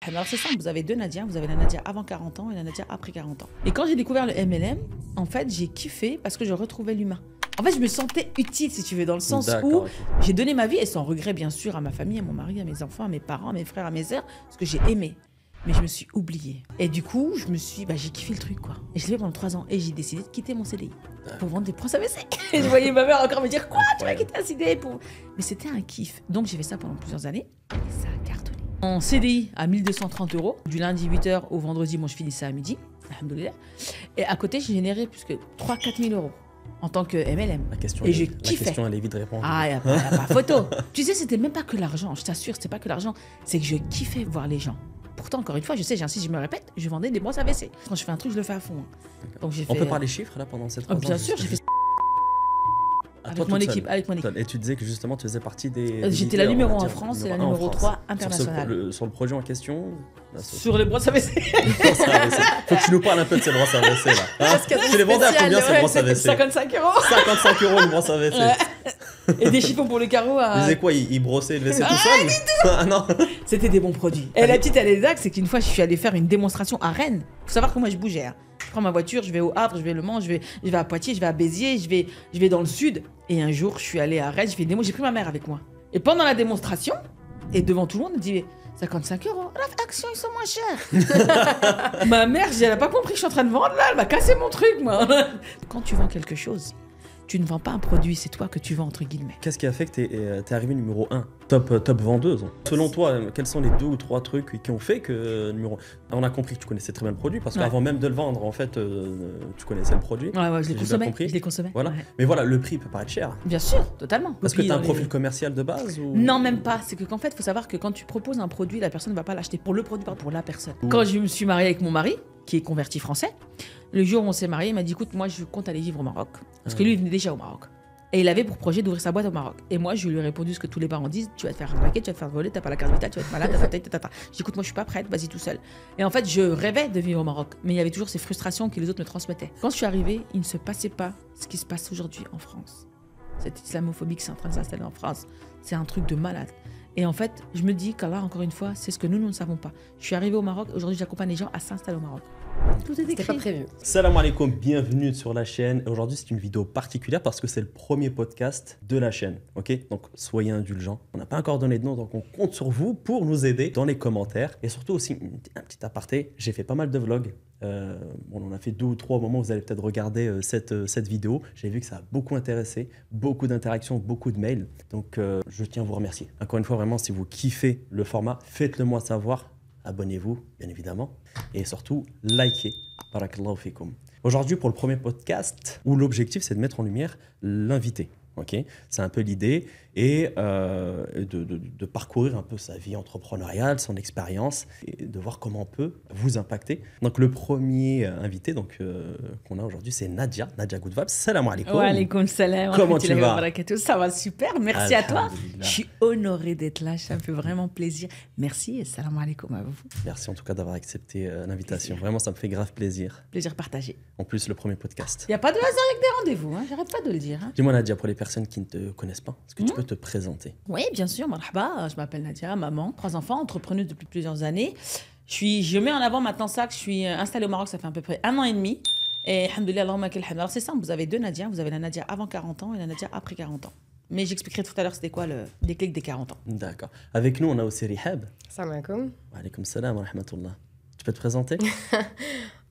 Alors c'est simple, vous avez deux Nadia, vous avez la Nadia avant 40 ans et la Nadia après 40 ans. Et quand j'ai découvert le MLM, en fait, j'ai kiffé parce que je retrouvais l'humain. En fait, je me sentais utile, si tu veux, dans le sens où j'ai donné ma vie, et sans regret, bien sûr, à ma famille, à mon mari, à mes enfants, à mes parents, à mes frères, à mes sœurs, parce que j'ai aimé. Mais je me suis oubliée. Et du coup, j'ai kiffé le truc, quoi. Et je l'ai fait pendant 3 ans. Et j'ai décidé de quitter mon CDI pour vendre des brosses à WC. Et je voyais ma mère encore me dire, quoi, tu vas quitter un CDI pour... Mais c'était un kiff. Donc, j'ai fait ça pendant plusieurs années. Et ça a cartonné. En CDI à 1 230 €, du lundi 8h au vendredi, moi, je finissais à midi. Alhamdoulilah. Et à côté, j'ai généré plus que 3 000 à 4 000 € en tant que MLM. La question, et je kiffais. La question, elle est vite répondue. Ah, y a pas photo. Tu sais, c'était même pas que l'argent. Je t'assure, c'était pas que l'argent. C'est que je kiffais voir les gens. Pourtant, encore une fois, je sais, j'insiste, je me répète, je vendais des brosses à WC. Quand je fais un truc, je le fais à fond. Donc, on peut parler chiffres là pendant cette 3 ans? Bien sûr, j'ai fait avec mon équipe. Et tu disais que justement, tu faisais partie des... J'étais la numéro 1 en France et la numéro 3 internationale. Sur le projet en question? Sur les brosses à WC. Faut que tu nous parles un peu de ces brosses à WC là. Hein, tu les vendais à combien ces brosses à WC? 55 €. 55 € une brosse à WC. Et des chiffons pour le carreau. Ils faisaient quoi? Ils brossaient le WC tout seul? Ah non. C'était des bons produits. Et la petite anecdote, c'est qu'une fois, je suis allée faire une démonstration à Rennes. Faut savoir que moi, je bougeais. Je prends ma voiture, je vais au Havre, je vais Le Mans, je vais à Poitiers, je vais à Béziers, je vais dans le sud. Et un jour, je suis allée à Rennes, je fais une démo, j'ai pris ma mère avec moi. Et pendant la démonstration, et devant tout le monde, elle dit 55 €, la action, ils sont moins chers. Ma mère, elle n'a pas compris que je suis en train de vendre là, elle m'a cassé mon truc, moi. Quand tu vends quelque chose, tu ne vends pas un produit, c'est toi que tu vends, entre guillemets. Qu'est-ce qui a fait que t'es arrivée numéro 1, top vendeuse? Selon toi, quels sont les 2 ou 3 trucs qui ont fait que numéro 1? On a compris que tu connaissais très bien le produit, parce qu'avant même de le vendre, en fait, tu connaissais le produit. Ouais, je l'ai consommé. Voilà. Ouais. Mais voilà, le prix peut paraître cher. Bien sûr, totalement. Parce que tu as un profil commercial de base ou... Non, même pas. C'est qu'en fait, il faut savoir que quand tu proposes un produit, la personne ne va pas l'acheter pour le produit, pas pour la personne. Quand je me suis mariée avec mon mari, qui est converti français, le jour où on s'est mariés, il m'a dit, écoute, moi, je compte aller vivre au Maroc. Parce que lui, il venait déjà au Maroc. Et il avait pour projet d'ouvrir sa boîte au Maroc. Et moi, je lui ai répondu ce que tous les parents disent, tu vas te faire arnaquer, tu vas te faire voler, t'as pas la carte vitale, tu vas être malade, J'ai dit, écoute, moi, je suis pas prête, vas-y tout seul. Et en fait, je rêvais de vivre au Maroc. Mais il y avait toujours ces frustrations que les autres me transmettaient. Quand je suis arrivée, il ne se passait pas ce qui se passe aujourd'hui en France. Cette islamophobie qui est en train de s'installer en France, c'est un truc de malade. Et en fait, je me dis qu'Allah, encore une fois, c'est ce que nous ne savons pas. Je suis arrivée au Maroc, aujourd'hui, j'accompagne les gens à s'installer au Maroc. Tout est écrit. C'était pas prévu. Salam alaikum, bienvenue sur la chaîne. Aujourd'hui, c'est une vidéo particulière parce que c'est le premier podcast de la chaîne. Ok, donc soyez indulgents. On n'a pas encore donné de nom, donc on compte sur vous pour nous aider dans les commentaires. Et surtout aussi, un petit aparté, j'ai fait pas mal de vlogs. On en a fait 2 ou 3 au moment où vous allez peut-être regarder cette vidéo. J'ai vu que ça a beaucoup intéressé, beaucoup d'interactions, beaucoup de mails. Donc, je tiens à vous remercier. Encore une fois, vraiment, si vous kiffez le format, faites-le moi savoir. Abonnez-vous, bien évidemment. Et surtout, likez. Barakallahu fikoum. Aujourd'hui, pour le premier podcast, où l'objectif, c'est de mettre en lumière l'invité. Okay, c'est un peu l'idée et de parcourir un peu sa vie entrepreneuriale, son expérience et de voir comment on peut vous impacter. Donc le premier invité qu'on a aujourd'hui, c'est Nadia Goudvab. Salam alaikum. Wa alaikum salam. Comment tu vas? Ça va super, merci à toi. Je suis honorée d'être là, ça me fait vraiment plaisir. Merci et salam alaikum à vous. Merci en tout cas d'avoir accepté l'invitation. Vraiment, ça me fait grave plaisir. Plaisir partagé. En plus, le premier podcast. Il n'y a pas de hasard avec des rendez-vous, hein, j'arrête pas de le dire. Hein. Dis-moi Nadia, pour les personnes qui ne te connaissent pas, est-ce que tu peux te présenter? Oui, bien sûr, marhaba, je m'appelle Nadia, maman, 3 enfants, entrepreneuse depuis plusieurs années. Je mets en avant maintenant ça que je suis installée au Maroc, ça fait à peu près 1 an et demi. Et alhamdoulilah, Allahumma kal hamd. Alors c'est simple, vous avez 2 Nadia, vous avez la Nadia avant 40 ans et la Nadia après 40 ans. Mais j'expliquerai tout à l'heure c'était quoi le déclic des 40 ans. D'accord. Avec nous, on a aussi Rihab. Salam alaikum. Wa alaikum salam wa rahmatullah. Tu peux te présenter?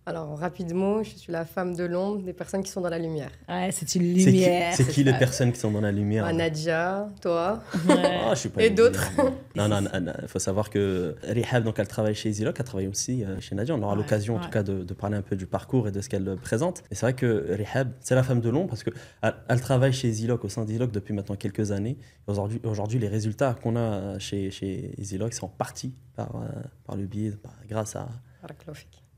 Alors, rapidement, je suis la femme de l'ombre des personnes qui sont dans la lumière. Ouais, c'est une lumière. C'est qui les personnes qui sont dans la lumière? Nadia, toi, je suis pas et d'autres. Non, il faut savoir que Rihab, donc, elle travaille chez Easylock, elle travaille aussi chez Nadia. On aura l'occasion, en tout cas, de parler un peu du parcours et de ce qu'elle présente. Et c'est vrai que Rihab, c'est la femme de l'ombre parce qu'elle travaille chez Easylock, au sein d'Easylock, depuis maintenant quelques années. Aujourd'hui, les résultats qu'on a chez Easylock sont partis par le biais, grâce à...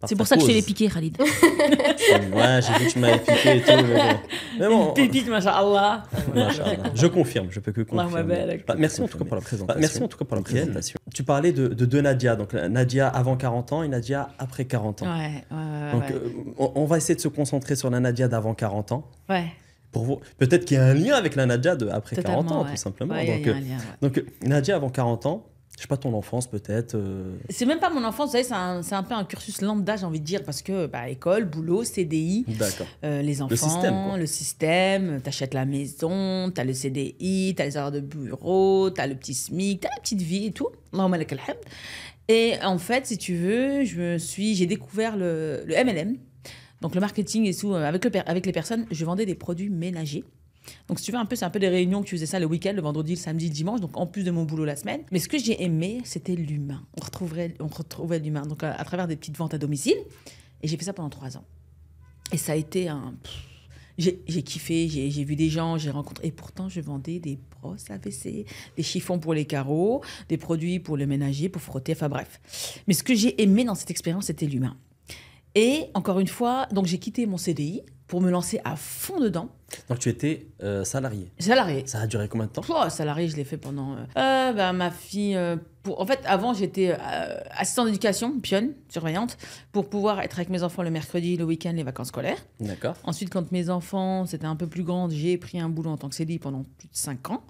C'est pour ça que je te l'ai piqué, Khalid. Ouais, j'ai vu que tu m'avais piqué et tout. Mais bon, pépite, masha'Allah. Je confirme, je peux que confirmer. Merci en tout cas pour la présentation. Tu parlais de 2 Nadia, donc Nadia avant 40 ans et Nadia après 40 ans. Ouais. Donc on va essayer de se concentrer sur la Nadia d'avant 40 ans. Ouais. Pour vous, peut-être qu'il y a un lien avec la Nadia de après totalement, 40 ans, tout simplement. Ouais, donc Nadia avant 40 ans, je sais pas, ton enfance peut-être C'est même pas mon enfance, vous savez, c'est un peu un cursus lambda, j'ai envie de dire, parce que école, boulot, CDI, les enfants, le système, t'achètes la maison, t'as le CDI, t'as les horaires de bureau, t'as le petit SMIC, t'as la petite vie et tout. Allahumma lakal hamd. Et en fait, si tu veux, j'ai découvert le MLM, donc le marketing et tout, avec les personnes, je vendais des produits ménagers. Donc, si tu veux, c'est un peu des réunions que tu faisais ça le week-end, le vendredi, le samedi, le dimanche, donc en plus de mon boulot la semaine. Mais ce que j'ai aimé, c'était l'humain. On retrouvait l'humain, donc à travers des petites ventes à domicile. Et j'ai fait ça pendant 3 ans. Et ça a été j'ai kiffé, j'ai vu des gens, j'ai rencontré... Et pourtant, je vendais des brosses à WC, des chiffons pour les carreaux, des produits pour le ménager, pour frotter, enfin bref. Mais ce que j'ai aimé dans cette expérience, c'était l'humain. Et encore une fois, donc j'ai quitté mon CDI pour me lancer à fond dedans. Donc tu étais salarié. Salarié. Ça a duré combien de temps? Salarié, je l'ai fait pendant... ma fille... En fait, avant, j'étais assistante d'éducation, pionne, surveillante, pour pouvoir être avec mes enfants le mercredi, le week-end, les vacances scolaires. D'accord. Ensuite, quand mes enfants, c'était un peu plus grand, j'ai pris un boulot en tant que CDI pendant plus de 5 ans.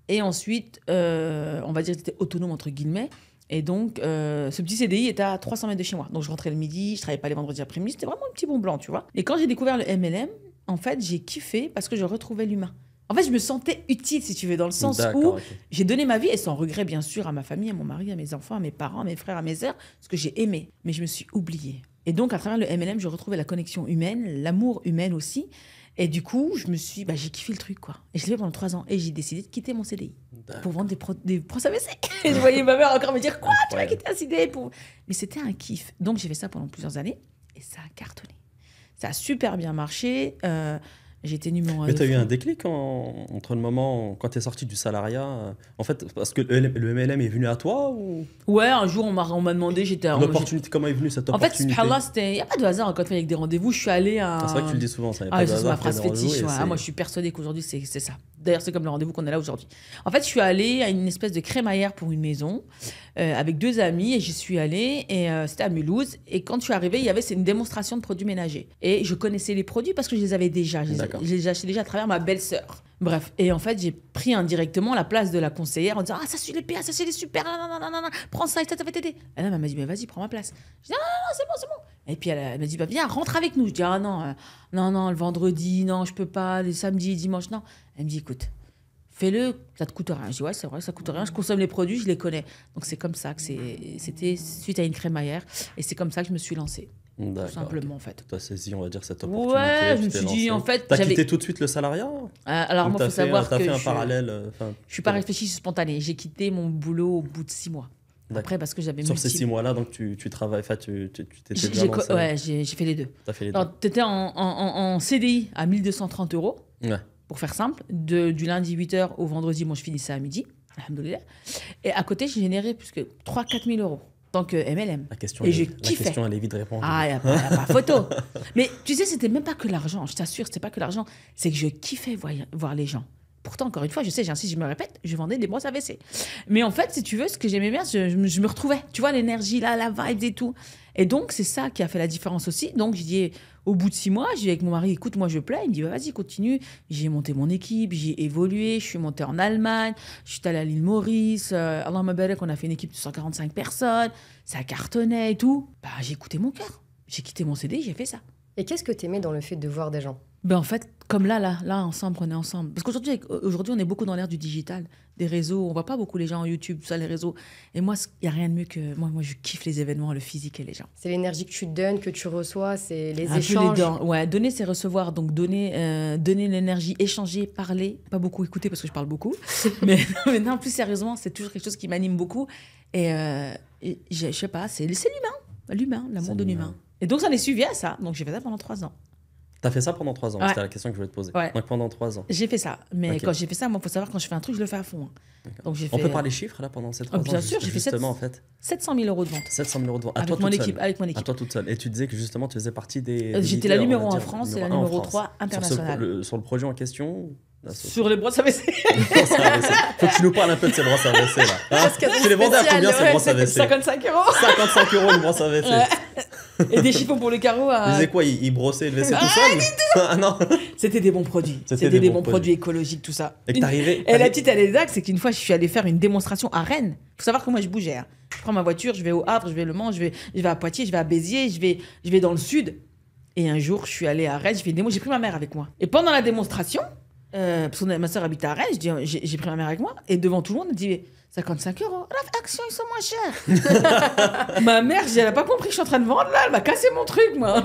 Et ensuite, on va dire que j'étais autonome, entre guillemets. Et donc, ce petit CDI était à 300 mètres de chez moi. Donc, je rentrais le midi, je travaillais pas les vendredis après-midi. C'était vraiment un petit bon blanc, tu vois. Et quand j'ai découvert le MLM, en fait, j'ai kiffé parce que je retrouvais l'humain. En fait, je me sentais utile, si tu veux, dans le sens où j'ai donné ma vie, et sans regret, bien sûr, à ma famille, à mon mari, à mes enfants, à mes parents, à mes frères, à mes sœurs, ce que j'ai aimé. Mais je me suis oubliée. Et donc, à travers le MLM, je retrouvais la connexion humaine, l'amour humain aussi. Et du coup, j'ai kiffé le truc, quoi. Et je l'ai fait pendant 3 ans. Et j'ai décidé de quitter mon CDI pour vendre des brosses à WC. Et je voyais ma mère encore me dire, quoi, tu vas quitter un CDI pour... Mais c'était un kiff. Donc, j'ai fait ça pendant plusieurs années. Et ça a cartonné. Ça a super bien marché. J'étais numéro 1. Mais tu as eu un déclic entre le moment quand tu es sorti du salariat en fait, parce que le MLM est venu à toi ou... Ouais, un jour, on m'a demandé... L'opportunité, comment est venue cette opportunité? En fait, subhanallah, il n'y a pas de hasard quand on fait avec des rendez-vous. Je suis allée à... C'est vrai que tu le dis souvent, ça. Il n'y a pas de hasard. C'est ma phrase fétiche. Moi, je suis persuadée qu'aujourd'hui, c'est ça. D'ailleurs, c'est comme le rendez-vous qu'on a là aujourd'hui. En fait, je suis allée à une espèce de crémaillère pour une maison avec 2 amis et j'y suis allée et c'était à Mulhouse. Et quand je suis arrivée, c'est une démonstration de produits ménagers. Et je connaissais les produits parce que je les avais déjà. Je les achetais déjà à travers ma belle-sœur. Bref. Et en fait, j'ai pris indirectement la place de la conseillère en disant « Ah, ça, c'est les PA, ça, c'est les super, non, prends ça, ça va t'aider. » Et là, elle m'a dit « Mais vas-y, prends ma place. » Je dis « Non, c'est bon. » Et puis, elle m'a dit « Bah, viens, rentre avec nous. » Je dis « Ah non, le vendredi, non, je peux pas, le samedi, dimanche, non. » Elle me dit « Écoute, fais-le, ça te coûte rien. » Je dis « Ouais, c'est vrai, ça coûte rien. Je consomme les produits, je les connais. » Donc, c'est comme ça que c'était suite à une crémaillère. Et c'est comme ça que je me suis lancée. Tout simplement, en fait. Tu as saisi, on va dire, cette opportunité. Ouais, je me suis dit, en fait... Tu as quitté tout de suite le salariat? Alors, moi, il faut savoir que... Tu as fait un parallèle... Je ne suis pas réfléchie, je suis spontanée. J'ai quitté mon boulot au bout de 6 mois. Après, parce que j'avais... Sur ces 6 mois-là, donc tu travailles... Enfin, tu t'étais déjà lancé. Ouais, j'ai fait les deux. Tu as fait les deux. Alors, tu étais en CDI à 1 230 €, pour faire simple. Du lundi 8h au vendredi, moi, je finissais à midi. Alhamdoulilah. Et à côté, j'ai généré plus que 3 000 à 4 000 €. Tant que MLM. La question, elle est vite répondue. Ah, il n'y a pas photo. Mais tu sais, c'était même pas que l'argent. Je t'assure, c'était pas que l'argent. C'est que je kiffais voir les gens. Pourtant, encore une fois, je sais, j'insiste, je me répète, je vendais des brosses à WC. Mais en fait, si tu veux, ce que j'aimais bien, je me retrouvais. Tu vois, l'énergie, là, la vibe et tout. Et donc, c'est ça qui a fait la différence aussi. Donc, je dis, au bout de 6 mois, j'ai dit avec mon mari, écoute, moi, je plais. Il me dit, vas-y, continue. J'ai monté mon équipe, j'ai évolué. Je suis montée en Allemagne. Je suis allée à l'île Maurice. Allahumma barak, on a fait une équipe de 145 personnes. Ça cartonnait et tout. Bah, j'ai écouté mon cœur. J'ai quitté mon CD, j'ai fait ça. Et qu'est-ce que tu aimais dans le fait de voir des gens? Ben en fait, comme là, ensemble, on est ensemble. Parce qu'aujourd'hui, on est beaucoup dans l'ère du digital, des réseaux. On voit pas beaucoup les gens en YouTube, ça, les réseaux. Et moi, il n'y a rien de mieux que... Moi, je kiffe les événements, le physique et les gens. C'est l'énergie que tu donnes, que tu reçois, c'est les échanges. Ouais, donner, c'est recevoir. Donc, donner l'énergie, échanger, parler. Pas beaucoup écouter parce que je parle beaucoup. mais non, plus sérieusement, c'est toujours quelque chose qui m'anime beaucoup. Et je sais pas, c'est l'humain, l'amour de l'humain. Et donc, ça est suivi à ça. Donc, j'ai fait ça pendant 3 ans. T'as fait ça pendant 3 ans, ouais. C'était la question que je voulais te poser. Ouais. Donc pendant 3 ans. J'ai fait ça. Mais quand j'ai fait ça, moi, il faut savoir, quand je fais un truc, je le fais à fond. Donc, on peut parler chiffres là pendant ces 3 ans? Bien sûr, j'ai fait 700 000 € de vente. 700 000 € de vente. Avec mon équipe. À toi toute seule. Et tu disais que justement, tu faisais partie des. J'étais la numéro 1 en France et la numéro 3 internationale. Sur le projet en question? Sur les brosses à WC. Faut que tu nous parles un peu de ces brosses à WC là. Tu les vendais à combien ces brosses à WC? 55 €. 55 € une brosse à WC. Et des chiffons pour le carreau. Il disait quoi? Il brossait le WC tout seul? Ah non. C'était des bons produits. C'était des bons produits écologiques, tout ça. Et que t'arrivais. Et la petite anecdote, c'est qu'une fois, je suis allée faire une démonstration à Rennes. Il faut savoir que moi, je bougeais. Hein. Je prends ma voiture, je vais au Havre, je vais Le Mans, je vais à Poitiers, je vais à Béziers, je vais dans le sud. Et un jour, je suis allée à Rennes, j'ai pris ma mère avec moi. Et pendant la démonstration, parce que ma soeur habite à Rennes, j'ai pris ma mère avec moi. Et devant tout le monde, elle dit 55 €. La action, ils sont moins chers. Ma mère, elle n'a pas compris que je suis en train de vendre là. Elle m'a cassé mon truc, moi.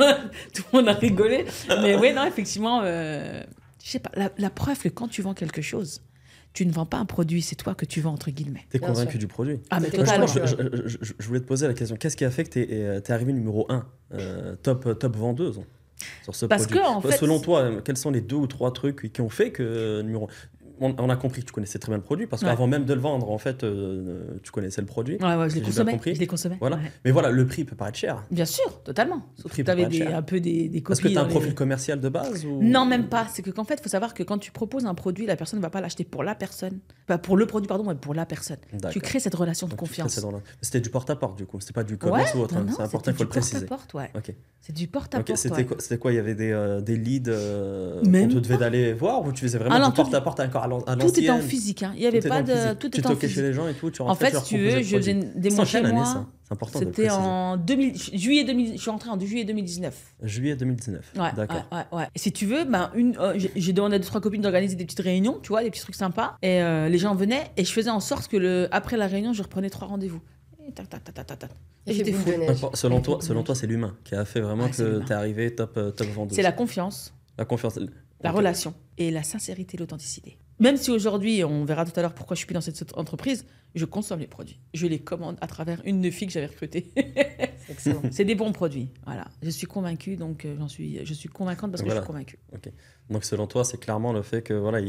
Tout le monde a rigolé. Mais oui, non, effectivement, je sais pas. La preuve que quand tu vends quelque chose, tu ne vends pas un produit, c'est toi que tu vends, entre guillemets. T'es convaincu du produit. Ah, mais totalement. Je voulais te poser la question. Qu'est-ce qui a fait que t'es arrivé numéro 1, top vendeuse sur ce produit? Parce que, en fait, selon toi, quels sont les 2 ou 3 trucs qui ont fait que numéro 1? On a compris que tu connaissais très bien le produit, parce qu'avant même de le vendre, en fait, tu connaissais le produit. Ouais, je l'ai consommé. Voilà. Ouais. Mais voilà, le prix peut paraître cher. Bien sûr, totalement. Sauf que tu avais un peu des copies. Est-ce que tu as un profil commercial de base ou... Non, même pas. C'est qu'en fait, il faut savoir que quand tu proposes un produit, la personne ne va pas l'acheter pour la personne. Pas pour le produit, pardon, mais pour la personne. Tu crées cette relation de confiance. C'était du porte-à-porte, du coup. C'était pas du commerce ou autre. Non, c'est important, il faut le préciser. Okay. C'est du porte-à-porte. C'était quoi? Il y avait des leads qu'on te devait d'aller voir, ou tu faisais vraiment du porte-à-porte encore à l'ancienne? Tout était en physique. Il y avait pas de. Tout était en physique. Tu toquais chez les gens et tout. En fait, si tu veux, je faisais des mois chez moi. C'est important. C'était en juillet 2000. Je suis rentrée en juillet 2019. Juillet 2019. Ouais, d'accord. Ouais. Et si tu veux, j'ai demandé à 2-3 copines d'organiser des petites réunions, tu vois, des petits trucs sympas. Et les gens venaient et je faisais en sorte que après la réunion, je reprenais 3 rendez-vous. Et j'étais fou. Selon toi, c'est l'humain qui a fait vraiment que t'es arrivé top vendeuse. C'est la confiance. La relation et la sincérité, l'authenticité. Même si aujourd'hui, on verra tout à l'heure pourquoi je suis plus dans cette entreprise, je consomme les produits. Je les commande à travers une de filles que j'avais recrutée. C'est excellent. C'est des bons produits. Voilà. Je suis convaincue, donc je suis convaincante parce que je suis convaincue. Okay. Donc selon toi, c'est clairement le fait que voilà,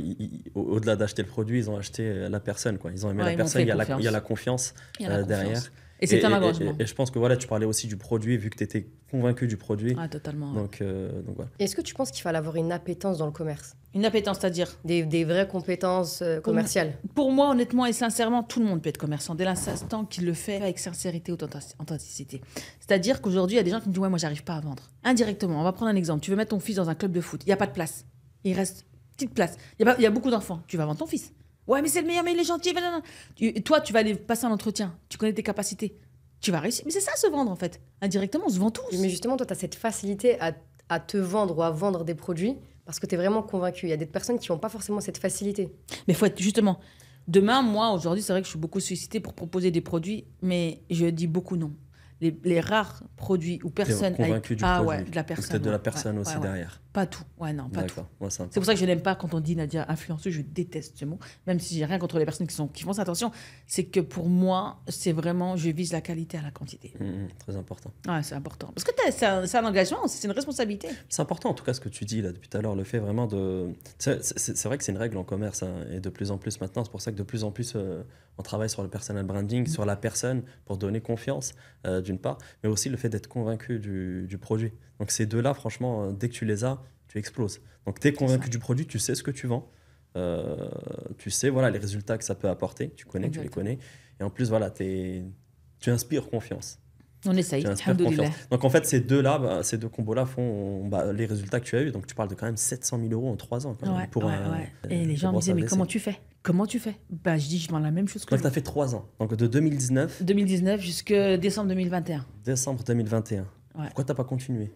au-delà d'acheter le produit, ils ont acheté la personne, quoi. Ils ont aimé la personne. Il y a la confiance derrière. Et c'est un engagement. Et je pense que voilà, tu parlais aussi du produit, vu que tu étais convaincu du produit. Ah, totalement. Donc voilà. Est-ce que tu penses qu'il fallait avoir une appétence dans le commerce? Une appétence, c'est-à-dire des vraies compétences commerciales? Pour moi, honnêtement et sincèrement, tout le monde peut être commerçant dès l'instant qu'il le fait avec sincérité, authenticité. C'est-à-dire qu'aujourd'hui, il y a des gens qui me disent « Ouais, moi, j'arrive pas à vendre. » Indirectement, on va prendre un exemple. Tu veux mettre ton fils dans un club de foot. Il n'y a pas de place. Il reste petite place. Il y a beaucoup d'enfants. Tu vas vendre ton fils. Ouais, mais c'est le meilleur, mais il est gentil. Toi, tu vas aller passer un entretien. Tu connais tes capacités. Tu vas réussir. Mais c'est ça, se vendre, en fait. Indirectement, on se vend tous. Mais justement, toi, tu as cette facilité à te vendre ou à vendre des produits parce que tu es vraiment convaincu. Il y a des personnes qui n'ont pas forcément cette facilité. Mais il faut être, justement... Demain, moi, aujourd'hui, c'est vrai que je suis beaucoup sollicitée pour proposer des produits, mais je dis beaucoup non. Les rares produits où personne... convaincu du produit. Ouais, de la personne. Peut-être de la personne aussi derrière. Pas tout. Ouais, non, pas tout. Ouais, c'est pour ça que je n'aime pas quand on dit Nadia influenceuse, je déteste ce mot. Même si j'ai rien contre les personnes qui font ça. Attention, c'est que pour moi, c'est vraiment, je vise la qualité à la quantité. Très important. Ouais, c'est important. Parce que c'est un engagement, c'est une responsabilité. C'est important, en tout cas, ce que tu dis là depuis tout à l'heure, le fait vraiment de... C'est vrai que c'est une règle en commerce, hein, et de plus en plus maintenant, c'est pour ça que de plus en plus, on travaille sur le personal branding, sur la personne, pour donner confiance, d'une part, mais aussi le fait d'être convaincu du produit. Donc ces deux-là, franchement, dès que tu les as, tu exploses. Donc tu es convaincu du produit, tu sais ce que tu vends, tu sais voilà, les résultats que ça peut apporter, tu les connais. Et en plus, voilà, tu inspires confiance. On essaye, alhamdoulilah. Donc en fait, ces deux combos-là font les résultats que tu as eu. Donc tu parles de quand même 700 000 € en 3 ans. Et les gens me disaient, mais comment tu fais? Bah, je dis, je vends la même chose que donc tu as fait 3 ans. Donc de 2019 jusqu'à décembre 2021. Décembre 2021. Ouais. Pourquoi t'as pas continué?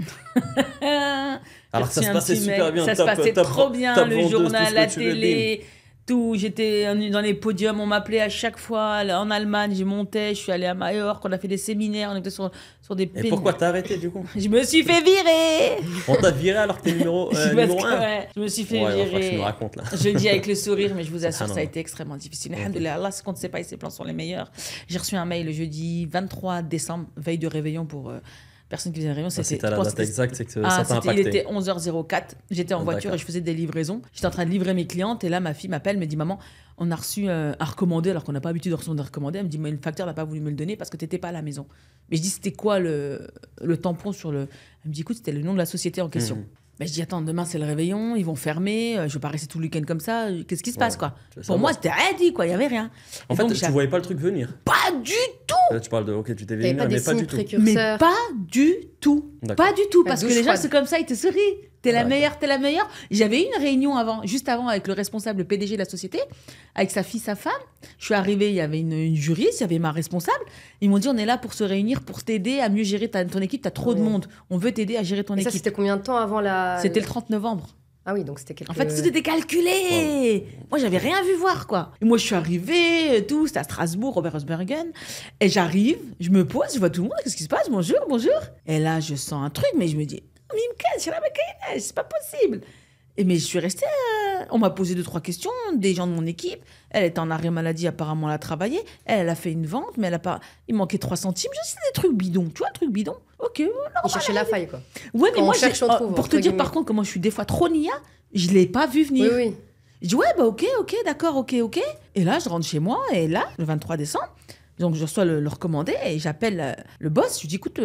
Alors ça se passait super bien. Ça se passait trop bien, le journal, la télé, tout. J'étais dans les podiums, on m'appelait à chaque fois. En Allemagne, j'ai monté, je suis allée à Majorque, on a fait des séminaires, on était sur des... Et pourquoi t'as arrêté du coup? Je me suis fait virer. On t'a viré alors que t'es numéro 1? Ouais, je me suis fait virer. Tu nous racontes là. Je le dis avec le sourire, mais je vous assure, ça a été extrêmement difficile. Alhamdoulilah, Allah, ce qu'on ne sait pas, ses plans sont les meilleurs. J'ai reçu un mail le jeudi 23 décembre, veille de réveillon pour... personne qui faisait une réunion, c'était la date exacte, c'est que ça t'a impacté. Il était 11h04, j'étais en voiture et je faisais des livraisons. J'étais en train de livrer mes clientes et là, ma fille m'appelle, me dit « Maman, on a reçu un recommandé alors qu'on n'a pas l'habitude de recevoir des recommandés. » Elle me dit « Mais le facteur n'a pas voulu me le donner parce que tu n'étais pas à la maison. » Mais je dis « C'était quoi le tampon sur le... » Elle me dit « Écoute, c'était le nom de la société en question. Ben, je dis, attends, demain c'est le réveillon, ils vont fermer, je vais pas rester tout le week-end comme ça, qu'est-ce qui se passe, quoi? Pour moi, c'était rien dit, quoi, il y avait rien. En fait, tu voyais pas le truc venir? Pas du tout! Là, tu parles de, ok, tu t'es venir, mais pas du tout. Mais pas du tout. Pas du tout, parce que les gens, c'est comme ça, ils te sourient. T'es la meilleure, t'es la meilleure. J'avais eu une réunion juste avant, avec le responsable, le PDG de la société, avec sa fille, sa femme. Je suis arrivée, il y avait une juriste, il y avait ma responsable. Ils m'ont dit, on est là pour se réunir, pour t'aider à mieux gérer ton équipe. T'as trop de monde. On veut t'aider à gérer ton équipe. Ça, c'était combien de temps avant la... C'était le 30 novembre. Ah oui, donc c'était quelque... En fait, tout était calculé. Moi, j'avais rien vu voir, quoi. Et moi, je suis arrivée, tout, c'était à Strasbourg, Oberhausbergen. Et j'arrive, je me pose, je vois tout le monde, qu'est-ce qui se passe? Bonjour, bonjour. Et là, je sens un truc, mais je me dis, c'est pas possible. Mais je suis restée, on m'a posé 2-3 questions, des gens de mon équipe. Elle était en arrêt maladie, apparemment, elle a travaillé. Elle a fait une vente, mais il manquait 3 centimes. C'est des trucs bidons, tu vois, un truc bidon. Ok, il cherchait la faille, quoi. Ouais, mais quand moi, on trouve, pour te dire, par contre, comment je suis des fois trop nia, je l'ai pas vu venir. Oui, oui. Je dis, ouais, bah ok, d'accord, ok. Et là, je rentre chez moi, et là, le 23 décembre, donc je reçois le recommandé, et j'appelle le boss, je lui dis, écoute,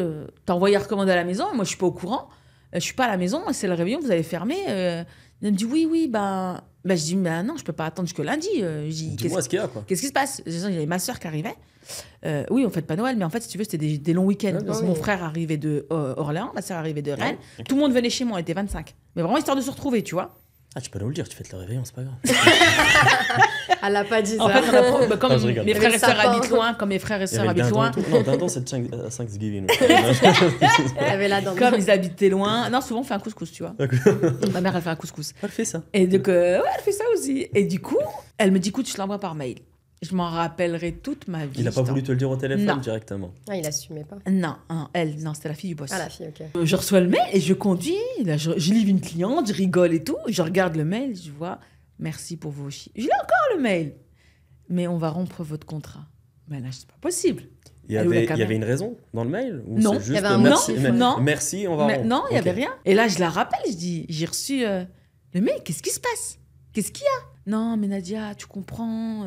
t'as envoyé un recommandé à la maison, et moi, je suis pas au courant. Je suis pas à la maison, c'est le réveillon, vous avez fermé. Il me dit oui, bah je dis bah non, je peux pas attendre jusque lundi. Dis-moi ce qu'il y a, quoi. Qu'est-ce qui se passe? Il y avait ma sœur qui arrivait. Oui, on fête pas Noël, mais en fait, si tu veux, c'était des longs week-ends. Mon frère arrivait de Orléans, ma sœur arrivait de Rennes. Okay. Tout le monde venait chez moi, on était 25. Mais vraiment histoire de se retrouver, tu vois. Ah, tu peux nous le dire, tu fêtes le réveillon, c'est pas grave. Elle l'a pas dit ça. En fait, comme mes frères et sœurs habitent loin, Non, dindon, c'est Thanksgiving. Elle avait la dinde. Comme ils habitaient loin. Non, souvent, on fait un couscous, tu vois. Ma mère, elle fait un couscous. Elle fait ça. Et donc, ouais, elle fait ça aussi. Et du coup, elle me dit, écoute, je te l'envoie par mail. Je m'en rappellerai toute ma vie. Il n'a pas voulu te le dire au téléphone directement? Ah, il assumait pas. Non, c'était la fille du boss. Ah, la fille, ok. Je reçois le mail et je conduis. Là, je livre une cliente, je rigole et tout. Je regarde le mail, je vois, merci pour vos chiffres. Je l'ai encore le mail. Mais on va rompre votre contrat. Mais là, c'est pas possible. Il y avait une raison dans le mail? Ou non, il y avait un merci, non. Merci, on va rompre. Non, il n'y avait rien. Et là, je la rappelle, je dis, j'ai reçu le mail, qu'est-ce qui se passe? Qu'est-ce qu'il y a? Non, mais Nadia, tu comprends...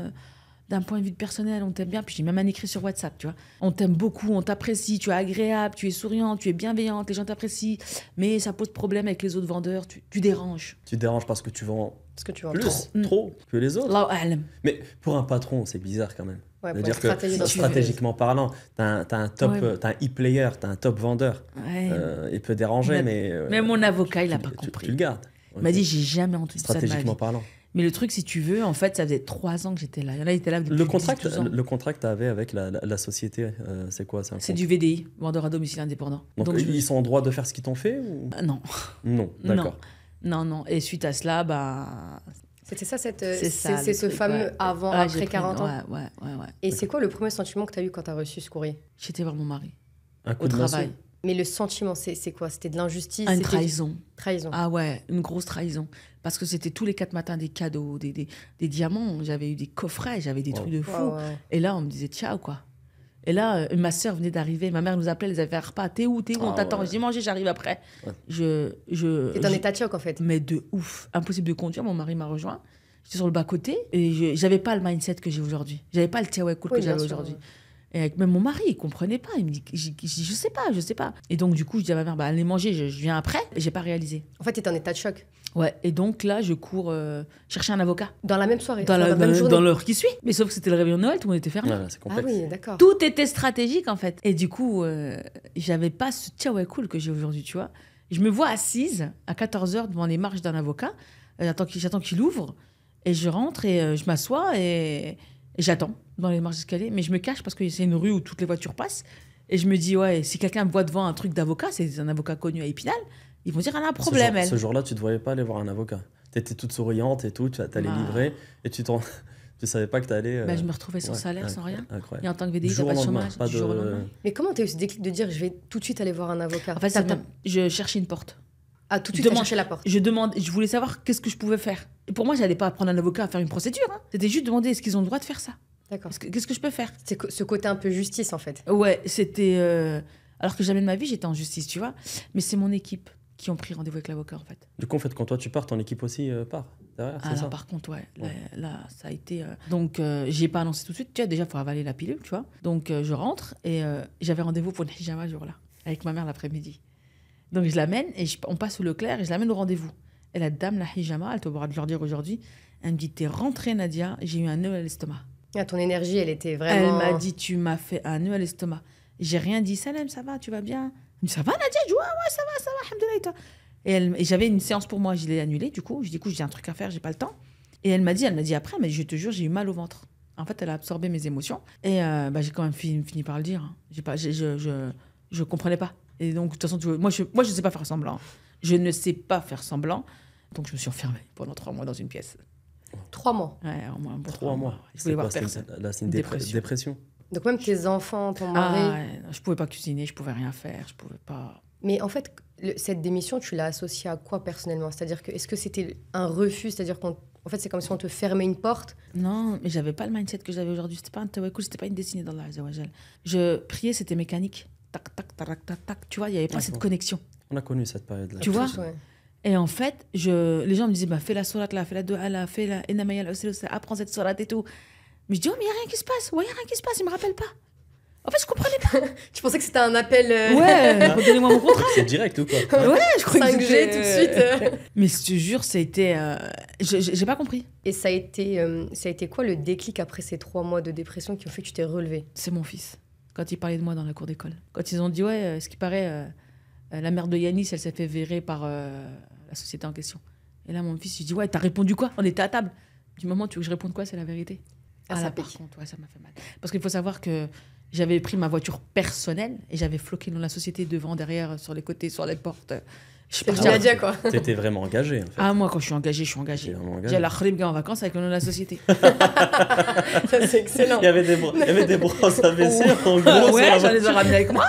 d'un point de vue personnel, on t'aime bien. Puis j'ai même un écrit sur WhatsApp, tu vois. On t'aime beaucoup, on t'apprécie, tu es agréable, tu es souriante, tu es bienveillante, les gens t'apprécient. Mais ça pose problème avec les autres vendeurs, tu déranges. Tu déranges parce que tu vends plus, trop que les autres. Là, mais pour un patron, c'est bizarre quand même. Ouais, dire que stratégiquement parlant, t'as un e-player, t'as un top vendeur. Ouais. Il peut déranger, mais... Même mon avocat, il n'a pas compris. Tu le gardes. Il m'a dit, j'ai jamais entendu ça de ma vie. Stratégiquement parlant. Mais le truc, si tu veux, en fait, ça faisait 3 ans que j'étais là. Il y en a, ils étaient là depuis 10-12 ans. Le contrat que tu avais avec la société, c'est quoi? C'est du VDI, vendeur à domicile indépendant. Donc ils sont en droit de faire ce qu'ils t'ont fait ou... Non. Non, d'accord. Non. Et suite à cela, c'était ça, c'est ce fameux avant, après 40 ans. Ouais. Et c'est quoi le premier sentiment que tu as eu quand tu as reçu ce courrier? J'étais voir mon mari. Un coup au de travail. Mais le sentiment, c'est quoi? C'était de l'injustice? Une trahison. Trahison. Ah ouais, une grosse trahison. Parce que c'était tous les 4 matins des cadeaux, des diamants. J'avais eu des coffrets, j'avais des trucs de fou. Et là, on me disait ciao, quoi. Et là, ma sœur venait d'arriver. Ma mère nous appelait, elle avait un repas. T'es où? On t'attend. J'ai mangé, j'arrive après. T'es en état de choc, en fait. Mais de ouf. Impossible de conduire. Mon mari m'a rejoint. J'étais sur le bas-côté et j'avais pas le mindset que j'ai aujourd'hui. J'avais pas le tiaoué cool que j'avais aujourd'hui. Et avec même mon mari, il comprenait pas. Il me dit, je sais pas. Et donc, du coup, je dis à ma mère, allez manger, je viens après. Et j'ai pas réalisé. En fait, t'étais en état de choc. Ouais. Et donc là, je cours chercher un avocat. Dans la même soirée. Dans la même journée. Dans l'heure qui suit. Mais sauf que c'était le réveillon de Noël, tout le monde était fermé. Ouais, c'est complexe. Ah oui, d'accord. Tout était stratégique, en fait. Et du coup, j'avais pas ce tiaoué cool que j'ai aujourd'hui, tu vois. Je me vois assise à 14h devant les marches d'un avocat. J'attends qu'il ouvre. Et je rentre et je m'assois et j'attends dans les marches d'escalier, mais je me cache parce que c'est une rue où toutes les voitures passent. Et je me dis, ouais, si quelqu'un me voit devant un truc d'avocat, c'est un avocat connu à Épinal, ils vont dire, elle a un problème, elle. Ce jour-là, tu ne te voyais pas aller voir un avocat. Tu étais toute souriante et tout, tu allais livrer et tu savais pas que tu allais... je me retrouvais sans salaire, sans rien. Incroyable. Et en tant que VDI, t'as pas de chômage. Du jour au lendemain. Mais comment tu as eu ce déclic de dire, je vais tout de suite aller voir un avocat? En fait, je cherchais une porte. Ah, tout de suite, chercher la porte. Je voulais savoir qu'est-ce que je pouvais faire. Et pour moi, j'allais pas prendre un avocat à faire une procédure. Hein. C'était juste demander est-ce qu'ils ont le droit de faire ça. D'accord. Qu'est-ce que je peux faire? C'est ce côté un peu justice, en fait. Ouais, c'était... Alors que jamais de ma vie, j'étais en justice, tu vois. Mais c'est mon équipe qui ont pris rendez-vous avec l'avocat, en fait. Du coup, en fait, quand toi, tu pars, ton équipe aussi part derrière, c'est ça? Par contre, ouais. Là, ça a été... Donc, j'ai pas annoncé tout de suite. Tu vois, déjà, il faut avaler la pilule, tu vois. Donc, je rentre et j'avais rendez-vous pour le hijama le jour-là, avec ma mère l'après-midi. Donc je l'amène et on passe au Leclerc et je l'amène au rendez-vous. Et la dame, la hijama, elle te pourra leur dire aujourd'hui, elle me dit, t'es rentrée Nadia, j'ai eu un nœud à l'estomac. Ah, ton énergie, elle était vraiment... Elle m'a dit, tu m'as fait un nœud à l'estomac. J'ai rien dit, Salem, ça va, tu vas bien? Elle me dit, ça va Nadia? Je dis, ouais, ça va, alhamdoulilah, et toi? Et j'avais une séance pour moi, je l'ai annulée du coup. J'ai un truc à faire, j'ai pas le temps. Et elle m'a dit après, mais je te jure, j'ai eu mal au ventre. En fait, elle a absorbé mes émotions. Et j'ai quand même fini par le dire. Je comprenais pas. Et donc, de toute façon, moi, je sais pas faire semblant. Je ne sais pas faire semblant. Donc, je me suis enfermée pendant 3 mois dans une pièce. 3 mois. Ouais, au moins 3 mois. Je voulais voir personne. C'est une dépression. Donc même tes enfants, ton mari... Ouais, je pouvais pas cuisiner, je pouvais rien faire, je pouvais pas... Mais en fait, cette démission, tu l'as associée à quoi personnellement? C'est-à-dire que est-ce que c'était un refus? C'est-à-dire qu'en fait, c'est comme si on te fermait une porte? Non, mais j'avais pas le mindset que j'avais aujourd'hui. C'était pas un tawakkul, c'était pas une destinée d'Allah Azza wa Jal. Je priais, c'était mécanique. Tac, tac, tac, tac, tac. Tu vois, il y avait pas cette connexion. On a connu cette période-là. Tu vois? Ouais. Et en fait, les gens me disaient, fais la sourate là, fais la doua là, fais la enamaya là, apprends cette sourate et tout. Mais je dis, mais il n'y a rien qui se passe. Ouais, il n'y a rien qui se passe, il me rappelle pas. En fait, je comprenais pas. Tu pensais que c'était un appel... Ouais, redonnez-moi mon contrat. C'est direct ou quoi? Ouais, je crois 5G que c'était... tout de suite. Mais je te jure, ça a été... j'ai pas compris. Et ça a été quoi le déclic après ces 3 mois de dépression qui ont fait que tu t'es relevé? C'est mon fils. Quand il parlait de moi dans la cour d'école. Quand ils ont dit, ouais, ce qui paraît, la mère de Yanis, elle s'est fait virer par la société en question. Et là, mon fils, il dit, ouais, t'as répondu quoi? On était à table. Du moment, tu veux que je réponde quoi? C'est la vérité. Ah, ça là, par contre, ouais, ça m'a fait mal. Parce qu'il faut savoir que j'avais pris ma voiture personnelle et j'avais floqué dans la société devant, derrière, sur les côtés, sur les portes. C'est le Nadia, quoi. T'étais vraiment engagé, en fait. Ah, moi, quand je suis engagée, je suis engagée. J'ai la khribga en vacances avec le nom de la société. Ça, c'est excellent. Il y avait des brosses à WC, en gros. Ouais, j'en les ai ramenés avec moi,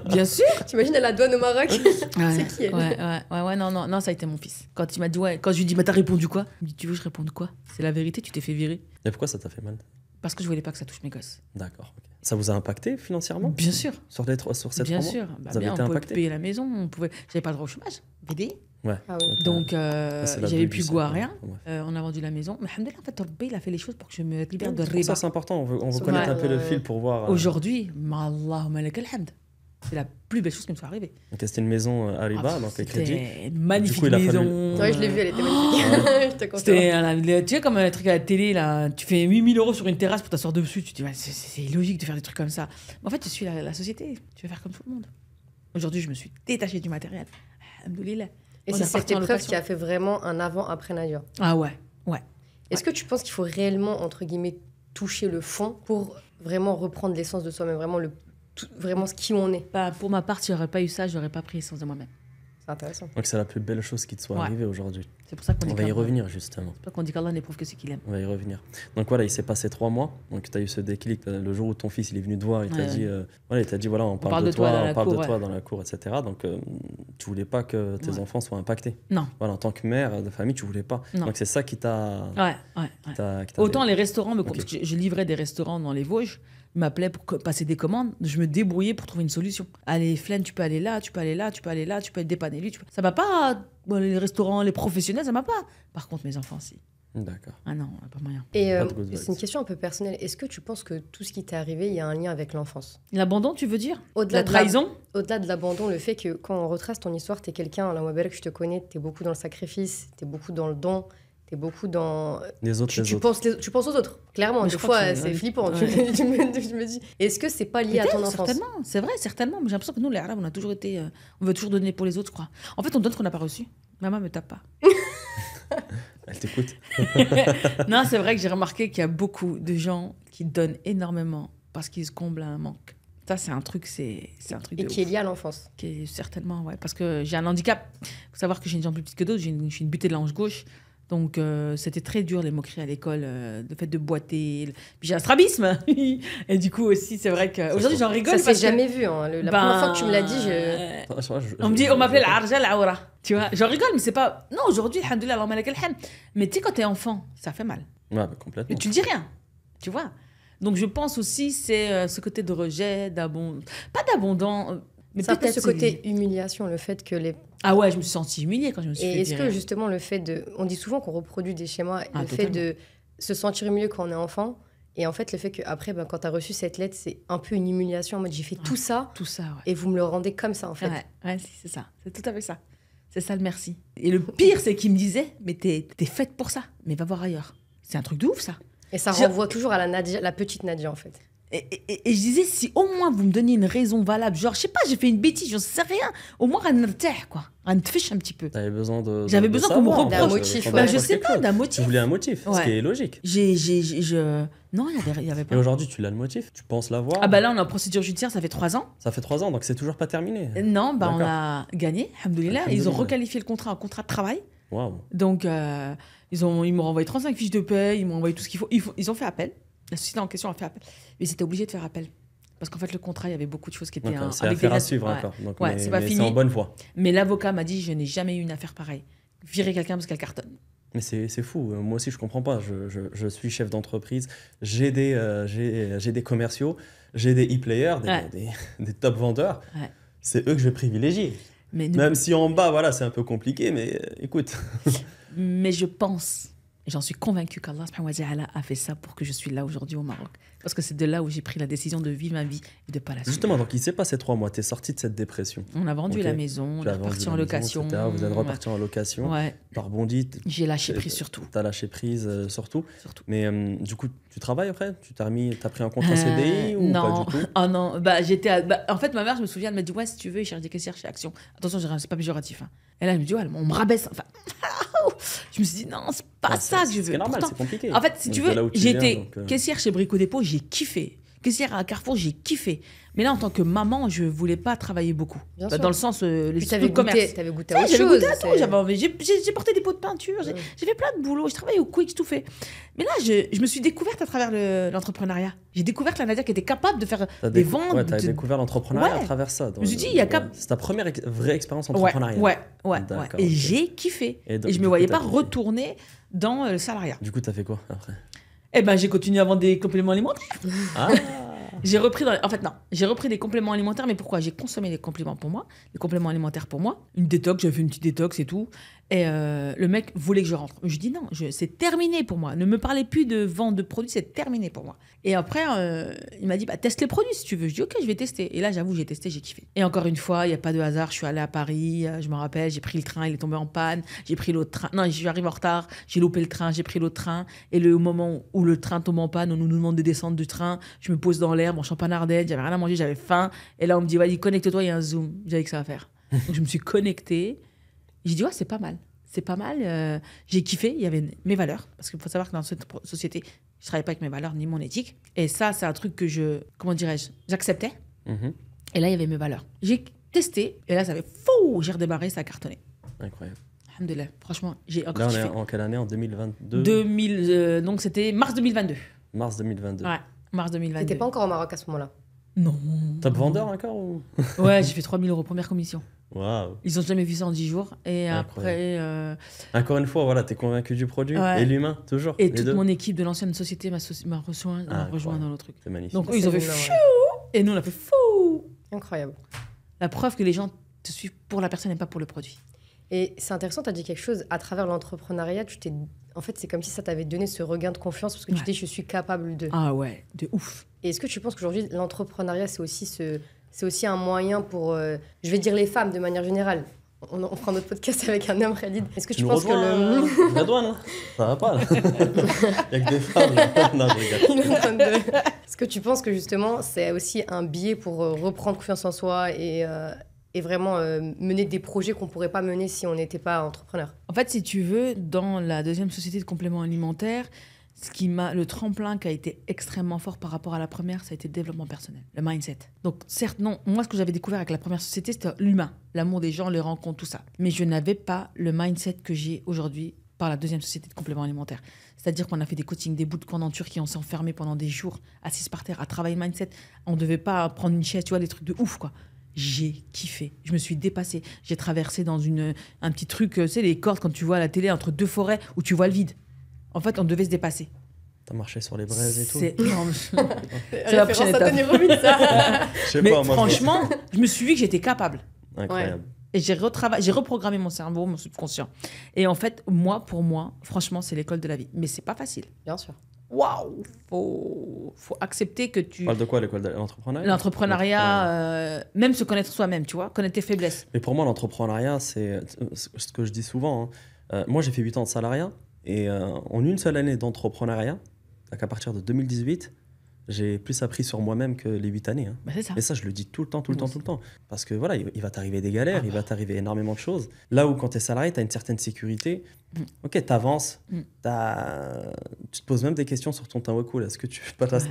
bien sûr. T'imagines à la douane au Maroc? C'est qui elle? Ouais, non, ça a été mon fils. Quand il m'a dit, quand je lui ai dit, mais t'as répondu quoi? Il me dit, tu veux que je réponde quoi? C'est la vérité, tu t'es fait virer. Et pourquoi ça t'a fait mal? Parce que je voulais pas que ça touche mes gosses. D'accord. Okay. Ça vous a impacté financièrement? Bien sûr. Sur cette Bien 3 mois? sûr. Vous avez été on impacté? pouvait payer la maison, j'avais pas le droit au chômage, VDI. Ouais. Ah oui. Donc, j'avais plus goût à rien. Ouais. On a vendu la maison. Mais alhamdoulilah, en fait, Rabbi, il a fait les choses pour que je me libère de riba. Ça, c'est important. On veut connaître un peu le fil pour voir. Aujourd'hui, ma'Allah malak alhamd. C'est la plus belle chose qui me soit arrivée. Donc, c'était une maison à riba, donc les crédits. C'était une magnifique Du coup, maison. Ouais, je l'ai vue, elle était magnifique. Je te confirme. C'était, tu sais, comme un truc à la télé, là, tu fais 8 000 € sur une terrasse pour t'asseoir dessus. Tu te dis, ouais, c'est illogique de faire des trucs comme ça. Mais en fait, je suis la société. Tu vas faire comme tout le monde. Aujourd'hui, je me suis détachée du matériel. Alhamdoulilah. Et c'est cette épreuve qui a fait vraiment un avant-après Nadia. Ah ouais. Est-ce que tu penses qu'il faut réellement, entre guillemets, toucher le fond pour vraiment reprendre l'essence de soi-même, vraiment qui on est? Bah, pour ma part, si j'aurais pas eu ça, j'aurais pas pris l'essence de moi-même. C'est intéressant. Donc c'est la plus belle chose qui te soit arrivée aujourd'hui. C'est pour ça qu'on On va y revenir justement. C'est pour ça qu'on dit qu'Allah n'éprouve que ce qu'il aime. On va y revenir. Donc voilà, il s'est passé 3 mois. Donc tu as eu ce déclic le jour où ton fils il est venu te voir. Il t'a dit, voilà, on parle de toi dans la cour, etc. Donc tu voulais pas que tes enfants soient impactés. Non. Voilà, en tant que mère de famille, tu voulais pas. Non. Donc c'est ça qui t'a. Ouais. Autant les restaurants, parce que je livrais des restaurants dans les Vosges. Il m'appelait pour passer des commandes. Je me débrouillais pour trouver une solution. Allez, Flaine, tu peux aller là, tu peux aller là, tu peux aller là, tu peux être dépanné lui. Ça m'a pas. Les restaurants, les professionnels, ça m'a pas. Par contre, mes enfants, si. D'accord. Ah non, pas moyen. Et c'est une question un peu personnelle. Est-ce que tu penses que tout ce qui t'est arrivé, il y a un lien avec l'enfance? L'abandon, tu veux dire? Au-delà la trahison? Au-delà de l'abandon, le fait que quand on retrace ton histoire, t'es quelqu'un, Allah Wabarak, je te connais, t'es beaucoup dans le sacrifice, t'es beaucoup dans le don. T'es beaucoup dans... Les autres, tu penses aux autres, clairement. Des fois, c'est flippant. Ouais. Je me dis, est-ce que c'est pas lié à ton enfance? Certainement, c'est vrai, certainement. Mais j'ai l'impression que nous, les Arabes, on a toujours été... on veut toujours donner pour les autres, je crois. En fait, on donne ce qu'on n'a pas reçu. Maman me tape pas. Elle t'écoute. Non, c'est vrai que j'ai remarqué qu'il y a beaucoup de gens qui donnent énormément parce qu'ils se comblent un manque. Ça, c'est un truc, c'est un truc de ouf. Qui est lié à l'enfance. Qui est certainement, ouais. Parce que j'ai un handicap. Il faut savoir que j'ai une jambe plus petite que d'autres. Je suis une butée de la hanche gauche. Donc, c'était très dur, les moqueries à l'école, le fait de boiter. Puis j'ai un strabisme. Et du coup, aussi, c'est vrai qu'aujourd'hui, j'en rigole. Ça s'est jamais vu. Hein. La première fois que tu me l'as dit, on m'appelait l'Arja, l'Aoura. Tu vois, j'en rigole, mais c'est pas. Non, aujourd'hui, alhamdoulilah, Allah malak al-ham. Mais tu sais, quand t'es enfant, ça fait mal. Ouais, bah, complètement. Et tu dis rien. Tu vois. Donc, je pense aussi, c'est ce côté de rejet, d'abondant. Pas d'abondant. Mais c'est un peu ce côté humiliation, le fait que les... Ah ouais, je me suis sentie humiliée quand je me suis fait Et est-ce virer. que justement le fait de... On dit souvent qu'on reproduit des schémas, le totalement. fait de se sentir humilié quand on est enfant, Et en fait, le fait qu'après, quand tu as reçu cette lettre, c'est un peu une humiliation en mode j'ai fait tout ça et vous me le rendez comme ça en fait. Ouais, c'est ça. C'est tout à fait ça. C'est ça le merci. Et le pire, c'est qu'il me disait, mais t'es faite pour ça, mais va voir ailleurs. C'est un truc de ouf ça. Et ça renvoie toujours à la petite Nadia en fait. Et je disais, si au moins vous me donniez une raison valable, genre, je sais pas, j'ai fait une bêtise, j'en sais rien, au moins, quoi. Un fiche un petit peu. J'avais besoin qu'on me reproche. D'un motif. Je sais pas, d'un motif. Tu voulais un motif, ce qui est logique. Non, il y avait pas. Et aujourd'hui, tu l'as le motif, tu penses l'avoir. Ah bah là, on est en procédure judiciaire, ça fait 3 ans. Ça fait 3 ans, donc c'est toujours pas terminé. Non, on a gagné, alhamdoulilah. Ils ont requalifié le contrat en contrat de travail. Waouh. Donc, ils m'ont renvoyé 35 fiches de paie, ils m'ont envoyé tout ce qu'il faut. Ils ont fait appel. La société en question a fait appel. Mais ils étaient obligés de faire appel. Parce qu'en fait, le contrat, il y avait beaucoup de choses qui étaient... C'est affaire à suivre encore. Donc, c'est pas fini. C'est en bonne voie. Mais l'avocat m'a dit, je n'ai jamais eu une affaire pareille. Virer quelqu'un parce qu'elle cartonne. Mais c'est fou. Moi aussi, je comprends pas. Je suis chef d'entreprise. J'ai des commerciaux. J'ai des e-players, des top vendeurs. Ouais. C'est eux que je vais privilégier. Même si en bas, voilà, c'est un peu compliqué. Mais écoute. Mais je pense... J'en suis convaincue qu'Allah a fait ça pour que je suis là aujourd'hui au Maroc. Parce que c'est de là où j'ai pris la décision de vivre ma vie et de pas la suivre. Justement, donc il s'est passé 3 mois, tu es sorti de cette dépression. On a vendu la maison, on est reparti en location. Vous êtes reparti en location. Ouais. Tu as rebondi. J'ai lâché prise surtout. Tu as lâché prise surtout. Mais du coup, tu travailles après? Tu as pris un contrat CDI ou non. pas du tout? Oh non, en fait, ma mère, je me souviens, elle m'a dit, ouais, si tu veux, il cherche des caissières chez Action. Attention, c'est pas péjoratif. Hein. Et là, elle me dit, ouais, on me rabaisse. Enfin, je me suis dit, non, c'est pas ça que je veux. C'est normal, c'est compliqué. En fait, si tu veux, j'ai été caissière chez Brico Dépôt, j'ai kiffé. Caissière à Carrefour, j'ai kiffé. Mais là, en tant que maman, je voulais pas travailler beaucoup. Dans le sens, l'esprit de commerce. T'avais goûté à autre chose. J'ai porté des pots de peinture, j'ai fait plein de boulot, je travaillais au Quick, tout fait. Mais là, je me suis découverte à travers l'entrepreneuriat. J'ai découvert la Nadia qui était capable de faire des ventes. Ouais, t'as découvert l'entrepreneuriat à travers ça. Je me suis dit, il y a c'est ta première vraie expérience entrepreneuriale. Ouais. Et j'ai kiffé. Et je me voyais pas retourner dans le salariat. Du coup, t'as fait quoi après? J'ai continué à vendre des compléments alimentaires. J'ai repris des compléments alimentaires, mais pourquoi? J'ai consommé des compléments alimentaires pour moi. Une détox, j'avais fait une petite détox et tout. Et le mec voulait que je rentre. Je dis non, c'est terminé pour moi. Ne me parlez plus de vente de produits, c'est terminé pour moi. Et après, il m'a dit, teste les produits si tu veux. Je dis, ok, je vais tester. Et là, j'avoue, j'ai testé, j'ai kiffé. Et encore une fois, il n'y a pas de hasard. Je suis allée à Paris, je me rappelle, j'ai pris le train, il est tombé en panne. J'ai pris l'autre train. Non, je suis arrivée en retard, j'ai loupé le train, j'ai pris l'autre train. Et le moment où le train tombe en panne, on nous demande de descendre du train. Je me pose dans l'herbe, en Champagne-Ardenne, j'avais rien à manger, j'avais faim. Et là, on me dit, vas-y, connecte-toi, il y a un Zoom. J'avais que ça à faire. Donc, je me suis connectée. J'ai dit, ouais, c'est pas mal. C'est pas mal. J'ai kiffé. Il y avait mes valeurs. Parce qu'il faut savoir que dans cette société, je ne travaillais pas avec mes valeurs ni mon éthique. Et ça, c'est un truc que j'acceptais. Et là, il y avait mes valeurs. J'ai testé. Et là, ça avait fou. J'ai redémarré, ça a cartonné. Incroyable. Alhamdoulilah. Franchement, j'ai encore kiffé. Là, on est en quelle année? En 2022 donc, c'était mars 2022. Mars 2022. Ouais, mars 2022. T'étais pas encore au Maroc à ce moment-là? Non. Top vendeur encore ou... Ouais, j'ai fait 3 000 € première commission. Waouh. Ils ont jamais vu ça en 10 jours. Et après... Encore une fois, voilà, t'es convaincu du produit et l'humain, toujours. Et toute mon équipe de l'ancienne société m'a rejoint dans le truc. C'est magnifique. Donc eux, ils ont fait fou. Et nous, on a fait fou. Incroyable. La preuve que les gens te suivent pour la personne et pas pour le produit. Et c'est intéressant, tu as dit quelque chose, à travers l'entrepreneuriat, en fait, c'est comme si ça t'avait donné ce regain de confiance parce que tu dis, je suis capable de... Ah ouais, de ouf. Et est-ce que tu penses qu'aujourd'hui, l'entrepreneuriat, c'est aussi un moyen pour, je vais dire les femmes de manière générale. On fera notre podcast avec un homme, Khalid. Est-ce que tu penses que la douane, hein. Ça va pas, là. Il y a que des femmes. Non, je rigole. Est-ce que tu penses que justement, c'est aussi un biais pour reprendre confiance en soi et vraiment mener des projets qu'on ne pourrait pas mener si on n'était pas entrepreneur? En fait, si tu veux, dans la deuxième société de compléments alimentaires, le tremplin qui a été extrêmement fort par rapport à la première, ça a été le développement personnel, le mindset. Donc certes, non, moi ce que j'avais découvert avec la première société, c'était l'humain, l'amour des gens, les rencontres, tout ça. Mais je n'avais pas le mindset que j'ai aujourd'hui par la deuxième société de compléments alimentaires. C'est-à-dire qu'on a fait des coachings, des bootcamps en Turquie, on s'est enfermé pendant des jours, assises par terre, à travailler le mindset. On ne devait pas prendre une chaise, tu vois, des trucs de ouf, quoi. J'ai kiffé, je me suis dépassée. J'ai traversé dans un petit truc, tu sais, les cordes quand tu vois à la télé entre deux forêts où tu vois le vide. En fait, on devait se dépasser. T'as marché sur les braises et tout. C'est la prochaine étape. Mais franchement, je me suis dit que j'étais capable. Incroyable. Et j'ai reprogrammé mon cerveau, mon subconscient. Et en fait, pour moi, franchement, c'est l'école de la vie. Mais c'est pas facile. Bien sûr. waouh, faut accepter que tu... Tu parles de quoi, l'école d'entrepreneuriat? L'entrepreneuriat, même se connaître soi-même, tu vois, connaître tes faiblesses. Mais pour moi, l'entrepreneuriat, c'est ce que je dis souvent. Moi, j'ai fait 8 ans de salariat et en une seule année d'entrepreneuriat, à partir de 2018, j'ai plus appris sur moi-même que les 8 années. Hein. Bah, c'est ça. Et ça, je le dis tout le temps. Parce que voilà, il va t'arriver des galères, il va t'arriver énormément de choses. Là où quand tu es salarié, tu as une certaine sécurité. Ok, tu avances, tu te poses même des questions sur ton tawakkul. Est-ce que tu places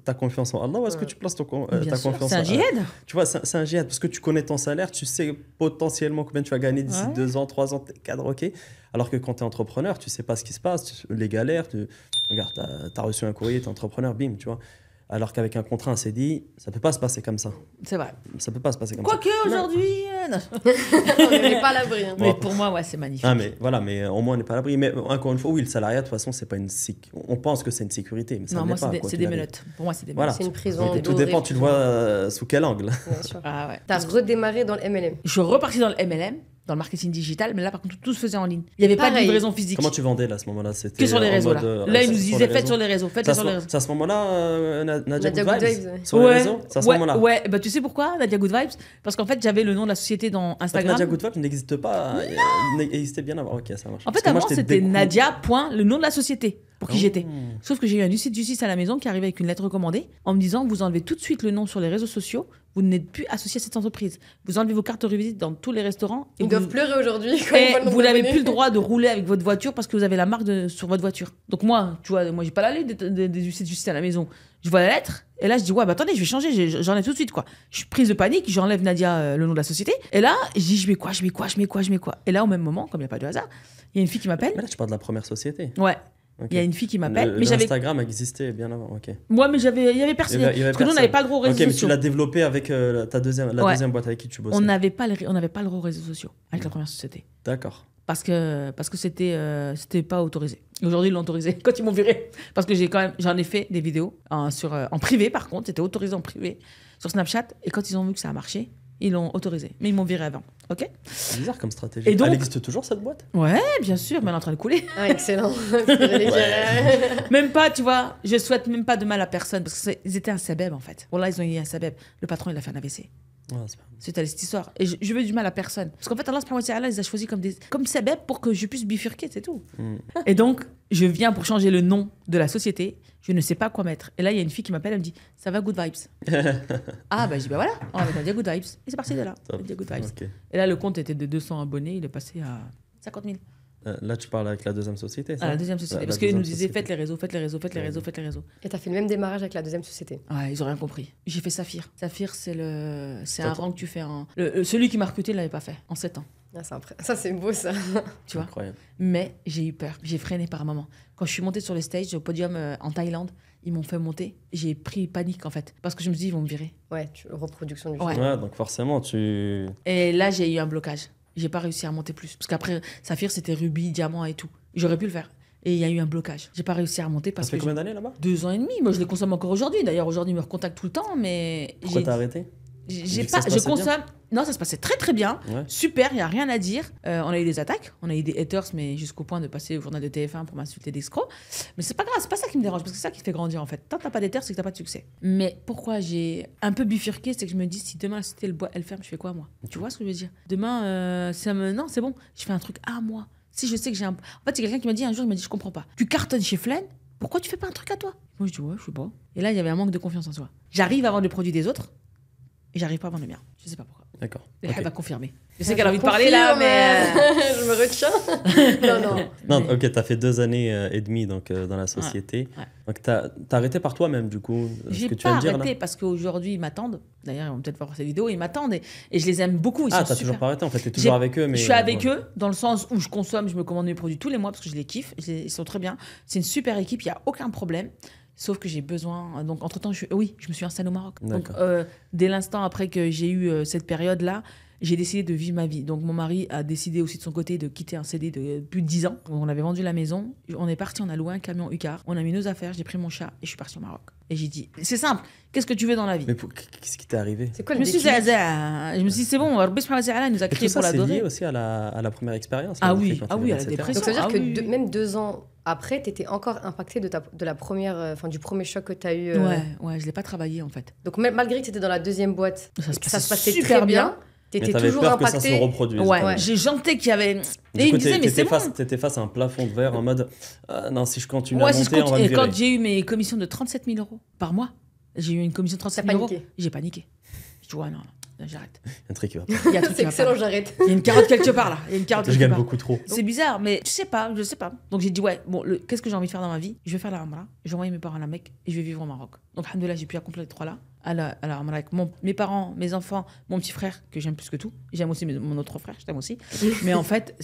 ta confiance en Allah ou est-ce que tu places ta confiance en Allah? C'est un djihad. Tu vois, c'est un djihad parce que tu connais ton salaire, tu sais potentiellement combien tu vas gagner d'ici 2 ans, 3 ans, t'es cadre, ok. Alors que quand tu es entrepreneur, tu sais pas ce qui se passe, les galères, regarde, tu as reçu un courrier, tu es entrepreneur, bim, tu vois. Alors qu'avec un contrat, un CDI, ça peut pas se passer comme ça. C'est vrai. Ça peut pas se passer comme Quoique ça. aujourd'hui... On n'est pas à l'abri. Hein. Mais pour moi, ouais, c'est magnifique. Ah, mais voilà, mais au moins on n'est pas à l'abri. Mais encore une fois, oui, le salariat, de toute façon, c'est pas une on pense que c'est une sécurité, mais ça non, ne moi, l'est pas. c'est des menottes. Pour moi, c'est des voilà. menottes. C'est une prison. Tout dépend, tu le vois sous quel angle. Bien sûr. Ah ouais. T'as redémarré dans le MLM. Je suis repartie dans le MLM, dans le marketing digital, mais là, par contre, tout se faisait en ligne. Il n'y avait pas de livraison physique. Comment tu vendais là à ce moment-là? Que sur les réseaux. Là, ils nous disaient faites sur les réseaux. Faites sur les réseaux. C'est à ce moment-là, Nadia Good Vibes sur les Ouais. réseaux? C'est à ce moment-là? Ouais, bah, tu sais pourquoi Nadia Good Vibes? Parce qu'en fait, j'avais le nom de la société dans Instagram. Nadia Good Vibes n'existe pas. Il existait bien avant. Ok, ça marche. En fait, avant, c'était Nadia. Le nom de la société pour qui j'étais. Sauf que j'ai eu un huissier de justice à la maison qui arrivait avec une lettre recommandée en me disant vous enlevez tout de suite le nom sur les réseaux sociaux, vous n'êtes plus associé à cette entreprise. Vous enlevez vos cartes de visite dans tous les restaurants. Ils doivent pleurer aujourd'hui. Et vous n'avez plus le droit de rouler avec votre voiture parce que vous avez la marque sur votre voiture. Donc moi, tu vois, j'ai pas la lettre des huissiers de justice à la maison. Je vois la lettre et là je dis ouais bah attendez je vais changer, j'enlève tout de suite quoi. Je suis prise de panique, j'enlève Nadia le nom de la société et là je dis je mets quoi. Et là au même moment, comme il n'y a pas de hasard, il y a une fille qui m'appelle. Mais là tu parles de la première société. Ouais. Il y a une fille qui m'appelle. Mais j'avais... Instagram existait bien avant, ok. Ouais, mais il y avait personne. Parce que nous, on n'avait pas le droit aux réseaux sociaux. Ok, mais tu l'as développé avec la deuxième boîte avec qui tu bossais. On n'avait pas le droit aux réseaux sociaux avec la première société. D'accord. Parce que c'était pas autorisé. Aujourd'hui, ils l'ont autorisé quand ils m'ont viré. Parce que j'en ai fait des vidéos en privé, par contre. C'était autorisé en privé sur Snapchat. Et quand ils ont vu que ça a marché, ils l'ont autorisé. Mais ils m'ont viré avant. Ok. C'est bizarre comme stratégie. Et donc, elle existe toujours cette boîte? Ouais, bien sûr, mais elle est en train de couler. Ah, excellent. Même pas, tu vois, je souhaite même pas de mal à personne parce qu'ils étaient un sabeb en fait. Voilà, ils ont eu un sabeb. Le patron, il a fait un AVC. C'est cette histoire. Et je veux du mal à personne. Parce qu'en fait, Allah subhanahu wa ta'ala les a choisis comme sabeb pour que je puisse bifurquer, c'est tout. Et donc, je viens pour changer le nom de la société. Je ne sais pas quoi mettre. Et là, il y a une fille qui m'appelle, elle me dit ça va, Good Vibes. Ah, bah, je dis bah voilà, on va mettre Nadia Good Vibes. Et c'est parti de là. Nadia Good Vibes. Okay. Et là, le compte était de 200 abonnés, il est passé à 50 000. Là, tu parles avec la deuxième société, ça? La deuxième société. Parce qu'ils nous disaient faites les réseaux. Et t'as fait le même démarrage avec la deuxième société? Ouais, ils ont rien compris. J'ai fait Saphir. Saphir, c'est un rang que tu fais en. Celui qui m'a recruté ne l'avait pas fait en 7 ans. Ah, ça, c'est beau, ça. Tu vois? Incroyable. Mais j'ai eu peur. J'ai freiné par un moment. Quand je suis montée sur le stage, au podium en Thaïlande, ils m'ont fait monter. J'ai pris panique, en fait. Parce que je me suis dit, ils vont me virer. Ouais, reproduction du film. Ouais, donc forcément, tu... Et là, j'ai eu un blocage. J'ai pas réussi à monter plus. Parce qu'après, Saphir, c'était rubis, diamant et tout. J'aurais pu le faire. Et il y a eu un blocage. J'ai pas réussi à remonter parce que... Ça fait combien d'années là-bas? 2 ans et demi. Moi, je les consomme encore aujourd'hui. D'ailleurs, aujourd'hui, ils me recontactent tout le temps, mais... Pourquoi t'as arrêté? Je consomme... Non, ça se passait très très bien. Ouais. Super, il n'y a rien à dire. On a eu des attaques, on a eu des haters, mais jusqu'au point de passer au journal de TF1 pour m'insulter d'escroc. Mais c'est pas grave, c'est pas ça qui me dérange, parce que c'est ça qui te fait grandir en fait. Tant que t'as pas d'haters, c'est que t'as pas de succès. Mais pourquoi j'ai un peu bifurqué, c'est que je me dis, si demain la société elle ferme, je fais quoi moi? Tu vois ce que je veux dire? Demain, non, c'est bon, je fais un truc à moi. Si je sais que j'ai un... En fait, c'est quelqu'un qui m'a dit un jour, il m'a dit, je comprends pas. Tu cartonnes chez Flen, pourquoi tu fais pas un truc à toi? Moi, je dis, ouais, je sais pas. Et là, il y avait un manque de confiance en soi. J'arrive à vendre le produit des autres, et j'arrive pas à vendre le mien. Je sais pas pourquoi. D'accord. Elle va confirmer. Je sais qu'elle a envie de parler là, mais... je me retiens. Non, ok, t'as fait 2 années et demie donc, dans la société. Ouais. Donc t'as arrêté par toi-même, du coup, ce que tu viens de dire. J'ai pas arrêté parce qu'aujourd'hui, ils m'attendent. D'ailleurs, ils vont peut-être voir ces vidéos. Ils m'attendent et je les aime beaucoup. Ils sont t'as toujours pas arrêté, en fait. T'es toujours avec eux. Mais... Je suis avec eux dans le sens où je consomme, je me commande mes produits tous les mois parce que je les kiffe. Ils sont très bien. C'est une super équipe, il n'y a aucun problème. Sauf que j'ai besoin... Donc, entre-temps, je me suis installée au Maroc. Donc, dès l'instant après que j'ai eu cette période-là, j'ai décidé de vivre ma vie. Donc mon mari a décidé aussi de son côté de quitter un CD de plus de 10 ans. On avait vendu la maison, on est parti, on a loué un camion Ucar, on a mis nos affaires, j'ai pris mon chat et je suis parti au Maroc. Et j'ai dit, c'est simple, qu'est-ce que tu veux dans la vie? Mais qu'est-ce qui t'est arrivé? C'est quoi Je le me suis dit, déclip? c'est bon, Rabbi subhanahu wa ta'ala, il nous a Et tout créé ça, pour c'est l'adorer. lié aussi à la première expérience. Ah là, oui, vous faites quand ah il oui, y à avait la 27 ans. dépression. Donc ça veut dire Ah que oui. même 2 ans après, t'étais encore impacté de la première, enfin du premier choc que t'as eu. Ouais, je l'ai pas travaillé en fait. Donc malgré que t'étais dans la deuxième boîte, Ça et que ça se passait super très bien, Mais t'étais t'avais toujours peur que ça se impacté. reproduise. Ouais, Ouais. j'ai janté qu'il y avait. Du Et il coup, me disait, mais c'est bon. t'étais face à un plafond de verre en mode non, si je continue Ouais, à si je monter, on va me continue. Et virer. quand j'ai eu mes commissions de 37 000 euros par mois, j'ai eu une commission de 37 T'as 000 euros. paniqué. J'ai paniqué. Je dis, ouais, non, là, j'arrête. Il y a un truc qui va pas. Il y a un truc qui C'est va excellent, pas. j'arrête. Il y a une carotte quelque part là. Il y a une carotte Je quelque gagne part. beaucoup trop. C'est bizarre, mais je sais pas. Donc j'ai dit, ouais, bon, qu'est-ce que j'ai envie de faire dans ma vie? Je vais faire la Umrah, je vais envoyer mes parents à la Mecque et je vais vivre au Maroc. Donc, alhamdoulilah, j'ai pu accomplir les 3 là. À la Umrah avec mes parents, mes enfants, mon petit frère, que j'aime plus que tout. J'aime aussi mon autre frère, je t'aime aussi. Mais en fait,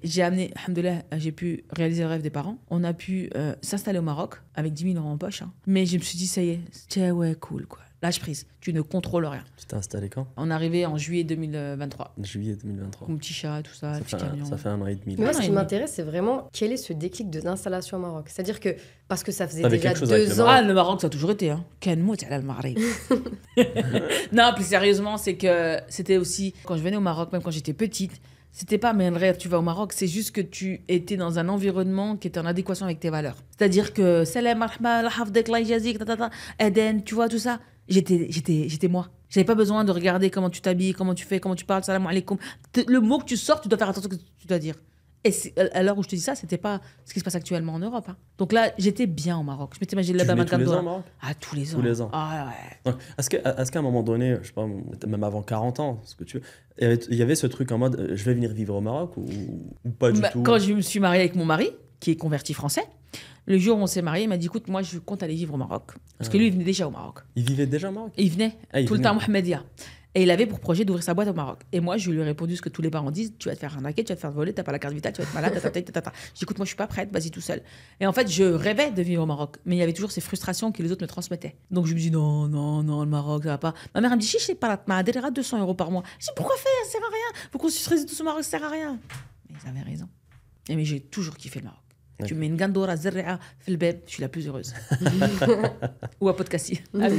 j'ai amené, alhamdoulilah, j'ai pu réaliser le rêve des parents. On a pu s'installer au Maroc avec 10 000 euros en poche. Hein. Mais je me suis dit, ça y est, tiens, ouais, cool, quoi. Lâche prise, tu ne contrôles rien. Tu t'es installé quand? On est arrivé en juillet 2023. Juillet 2023. Mon petit chat, tout ça, le petit camion. Ça fait 1 an et demi. Mais moi, ce qui Ouais. m'intéresse, c'est vraiment quel est ce déclic de l'installation au Maroc. C'est-à-dire que, parce que ça faisait T'avais déjà quelque chose avec 2 le ans. Ah, le Maroc, ça a toujours été. Hein. Quel mot, c'est le Maghreb. Non, plus sérieusement, c'est que c'était aussi, quand je venais au Maroc, même quand j'étais petite, c'était pas mais rêve, tu vas au Maroc, c'est juste que tu étais dans un environnement qui était en adéquation avec tes valeurs. C'est-à-dire que salam, marhaba, la hafdak, la yazik, Eden, tu vois, tout ça. J'étais moi. J'avais pas besoin de regarder comment tu t'habilles, comment tu fais, comment tu parles, salam alaikum. Le mot que tu sors, tu dois faire attention à ce que tu dois dire. Et à l'heure où je te dis ça, c'était pas ce qui se passe actuellement en Europe. Hein. Donc là, j'étais bien au Maroc. Je m'étais imaginé Tu là-bas venais tous les ans au Maroc? Ah, tous les ans. Tous les ans. Ah ouais. Donc, est-ce qu'à un moment donné, je sais pas, même avant 40 ans, ce que tu veux, il y avait ce truc en mode je vais venir vivre au Maroc ou pas du tout? Quand je me suis mariée avec mon mari, qui est converti français, le jour où on s'est mariés, il m'a dit écoute, moi je compte aller vivre au Maroc. Parce que lui, il venait déjà au Maroc. Il vivait déjà au Maroc? Et il venait Il tout le venait. temps à Mohamedia. Et il avait pour projet d'ouvrir sa boîte au Maroc. Et moi, je lui ai répondu ce que tous les parents disent tu vas te faire arnaquer, tu vas te faire voler, t'as pas la carte vitale, tu vas être malade, tatata. J'ai dit écoute, moi je suis pas prête, vas-y tout seul. Et en fait, je rêvais de vivre au Maroc. Mais il y avait toujours ces frustrations que les autres me transmettaient. Donc je me dis non, le Maroc, ça va pas. Ma mère elle me dit chiche, pas la adhérera 200 € par mois. Je dis pourquoi faire, ça sert à rien. Faut qu'on se résidue tous au Maroc, ça sert à rien. Mais ils avaient raison. Mais j'ai toujours kiffé le Maroc. Tu mets une gandora zerrea fil beb, je suis la plus heureuse. Ou à Podcassi. Allez.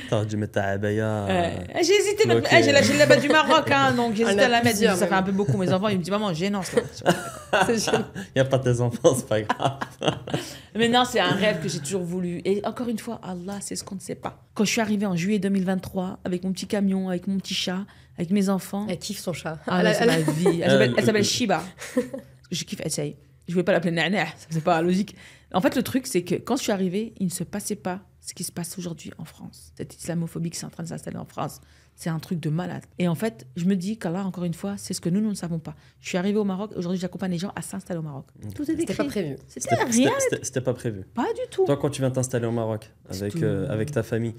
T'aurais dû mettre ta abaya. J'ai hésité, Ok. j'ai lâché le bas du Maroc, hein, donc j'ai On hésité a à la mettre. plusieurs, Ça fait même. un peu beaucoup. Mes enfants, ils me disent maman, gênant ça. C'est génial. Il n'y a pas tes enfants, c'est pas grave. Mais non, c'est un rêve que j'ai toujours voulu. Et encore une fois, Allah, c'est ce qu'on ne sait pas. Quand je suis arrivée en juillet 2023, avec mon petit camion, avec mon petit chat, avec mes enfants. Elle kiffe son chat. Ah là, c'est ma vie. Elle s'appelle Shiba. Je kiffe, essaye. Je voulais pas l'appeler Nana, c'est pas logique. En fait, le truc, c'est que quand je suis arrivée, il ne se passait pas ce qui se passe aujourd'hui en France. Cette islamophobie qui est en train de s'installer en France, c'est un truc de malade. Et en fait, je me dis qu'Allah, encore une fois, c'est ce que nous ne savons pas. Je suis arrivée au Maroc, aujourd'hui, j'accompagne les gens à s'installer au Maroc. Tout est C'était décrit. pas prévu. C'était rien, C'était pas prévu. pas du tout. Toi, quand tu viens t'installer au Maroc avec ta famille,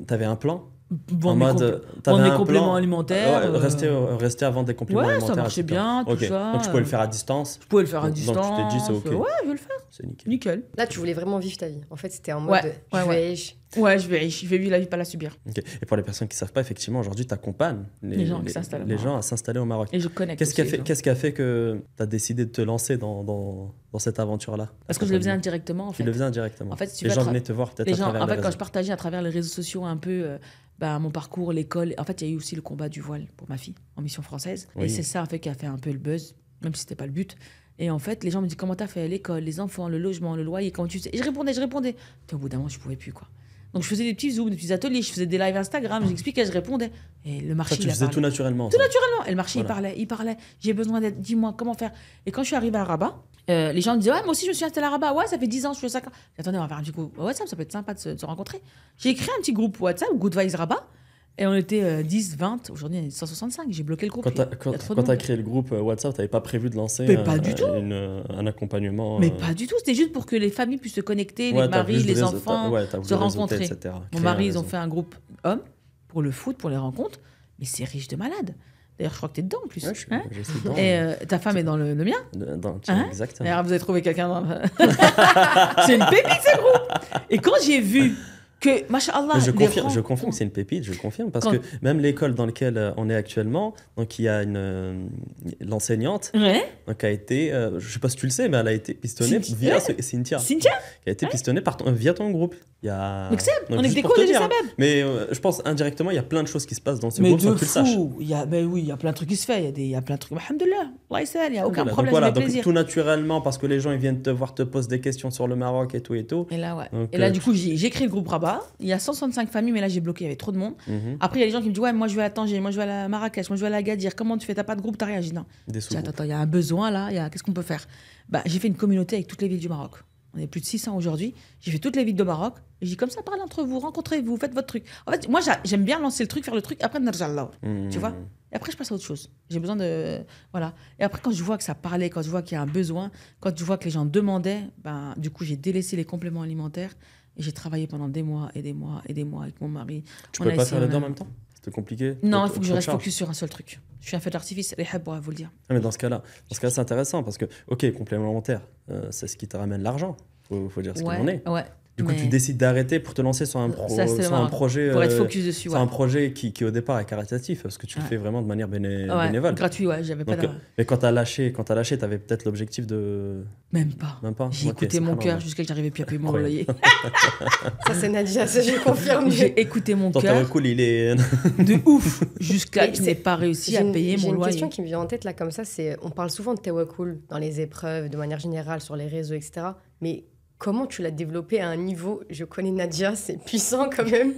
t'avais un plan? Bon, en mode, vendre mes un compléments plan alimentaires. Rester à vendre des compléments Ouais, alimentaires. ça marchait etc. bien, tout Ok. ça. Donc tu pouvais le faire à distance. Je pouvais le faire à Donc, tu t'es distance. dit, c'est ok. Ouais, je vais le faire. C'est nickel. Nickel. Là, tu voulais vraiment vivre ta vie. En fait, c'était en mode Ouais, ouais. Ouais, je vais vivre la vie, pas la subir. Ok. Et pour les personnes qui ne savent pas, effectivement, aujourd'hui, tu accompagnes Les gens qui s'installent au les Maroc. gens à s'installer au Maroc. Et je connecte. Qu'est-ce aussi les gens. qui a fait que tu as décidé de te lancer dans cette aventure-là? Parce que je le faisais indirectement, en Tu fait. le faisais indirectement. En fait, si tu les veux, gens venaient te voir peut-être Les à gens, travers en les fait, quand réseaux. je partageais à travers les réseaux sociaux un peu mon parcours, l'école, en fait, il y a eu aussi le combat du voile pour ma fille en mission française. Oui. Et c'est ça, en fait, qui a fait un peu le buzz, même si c'était pas le but. Et en fait, les gens me disent comment t'as fait l'école, les enfants, le logement, le loyer, comment tu sais. Et je répondais. Et au bout d'un moment, je pouvais plus, quoi. Donc je faisais des petits zooms, des petits ateliers, je faisais des lives Instagram, j'expliquais, je répondais. Et le marché, Ça, tu il a faisais parlé. tout naturellement. Tout ça. naturellement. Et le marché, Voilà. il parlait. J'ai besoin d'aide, dis-moi comment faire. Et quand je suis arrivée à Rabat, les gens me disaient ouais, moi aussi je me suis installée à Rabat. Ouais, ça fait 10 ans, je fais ça. Attendez, on va faire un petit groupe WhatsApp, ça peut être sympa de se rencontrer. J'ai créé un petit groupe WhatsApp, Good Vibes Rabat. Et on était 10, 20, aujourd'hui on est 165. J'ai bloqué le groupe. Quand Il y a trop de tu as monde. créé le groupe WhatsApp, tu n'avais pas prévu de lancer Mais pas du tout. un accompagnement. Mais pas du tout, c'était juste pour que les familles puissent se connecter, Ouais, les t'as maris, voulu les réseau- enfants, t'as voulu se réseauter, rencontrer. etc. Mon Créer mari, un ils ont réseau. fait un groupe hommes pour le foot, pour les rencontres. Mais c'est riche de malades. D'ailleurs, je crois que t'es dedans en plus. Ouais, Hein je suis dedans. Et ta femme est dans le mien. Hein Exactement. D'ailleurs, vous avez trouvé quelqu'un dans... C'est une pépite, ce groupe. Et quand j'ai vu que, masha'Allah, je confirme que c'est une pépite, je confirme. Parce que même l'école dans laquelle on est actuellement, donc il y a l'enseignante, donc a été, je ne sais pas si tu le sais, mais elle a été pistonnée via Cynthia. Cynthia qui a été pistonnée via ton groupe. Donc on est des cours de Sabab. Mais je pense indirectement, il y a plein de choses qui se passent dans ce groupe sans que tu le saches. Oui, il y a plein de trucs qui se font. Il y a plein de trucs. Alhamdoulilah, il n'y a aucun problème. Donc voilà, donc tout naturellement, parce que les gens ils viennent te voir, te posent des questions sur le Maroc et tout et tout. Et là, ouais. Donc, et là, du coup, j'ai créé le groupe Rabat. Il y a 165 familles, mais là, j'ai bloqué. Il y avait trop de monde. Après, il y a des gens qui me disent ouais, moi je vais à Tanger, moi je vais à Marrakech, moi je vais à Agadir. Comment tu fais? T'as pas de groupe, t'as rien? Je dis non. Attends, il y a un besoin là. Qu'est-ce qu'on peut faire? J'ai fait une communauté avec toutes les villes du Maroc. On est plus de 600 aujourd'hui. J'ai fait toutes les villes de Maroc. Et j'ai dit comme ça, parlez entre vous, rencontrez-vous, faites votre truc. En fait, moi, j'aime bien lancer le truc, faire le truc, après, tu vois. Et après, je passe à autre chose. J'ai besoin de... Voilà. Et après, quand je vois que ça parlait, quand je vois qu'il y a un besoin, quand je vois que les gens demandaient, du coup, j'ai délaissé les compléments alimentaires et j'ai travaillé pendant des mois et des mois et des mois avec mon mari. Tu peux pas faire les deux en même temps? C'était compliqué? Non, il faut que je reste focus sur un seul truc. Je suis un feu d'artifice, Rihab pourra vous le dire. Mais dans ce cas-là, c'est intéressant parce que, ok, complément alimentaire, c'est ce qui te ramène l'argent. Faut dire ce qu'il en est. Ouais. Du coup, tu décides d'arrêter pour te lancer sur un projet. Pour être focus dessus. C'est un projet qui au départ est caritatif parce que tu le fais vraiment de manière bénévole. Gratuit, ouais. J'avais pas. Mais quand t'as lâché, t'avais peut-être l'objectif de. Même pas. J'ai écouté mon cœur jusqu'à que j'arrivais plus à payer mon loyer. Ça c'est Nadia, ça je confirme. J'ai écouté mon cœur. Cool, il est de ouf jusqu'à que je n'ai pas réussi à payer mon loyer. J'ai une question qui me vient en tête là comme ça, c'est on parle souvent de tawakkul dans les épreuves, de manière générale sur les réseaux, etc. Mais comment tu l'as développé à un niveau, je connais Nadia, c'est puissant quand même.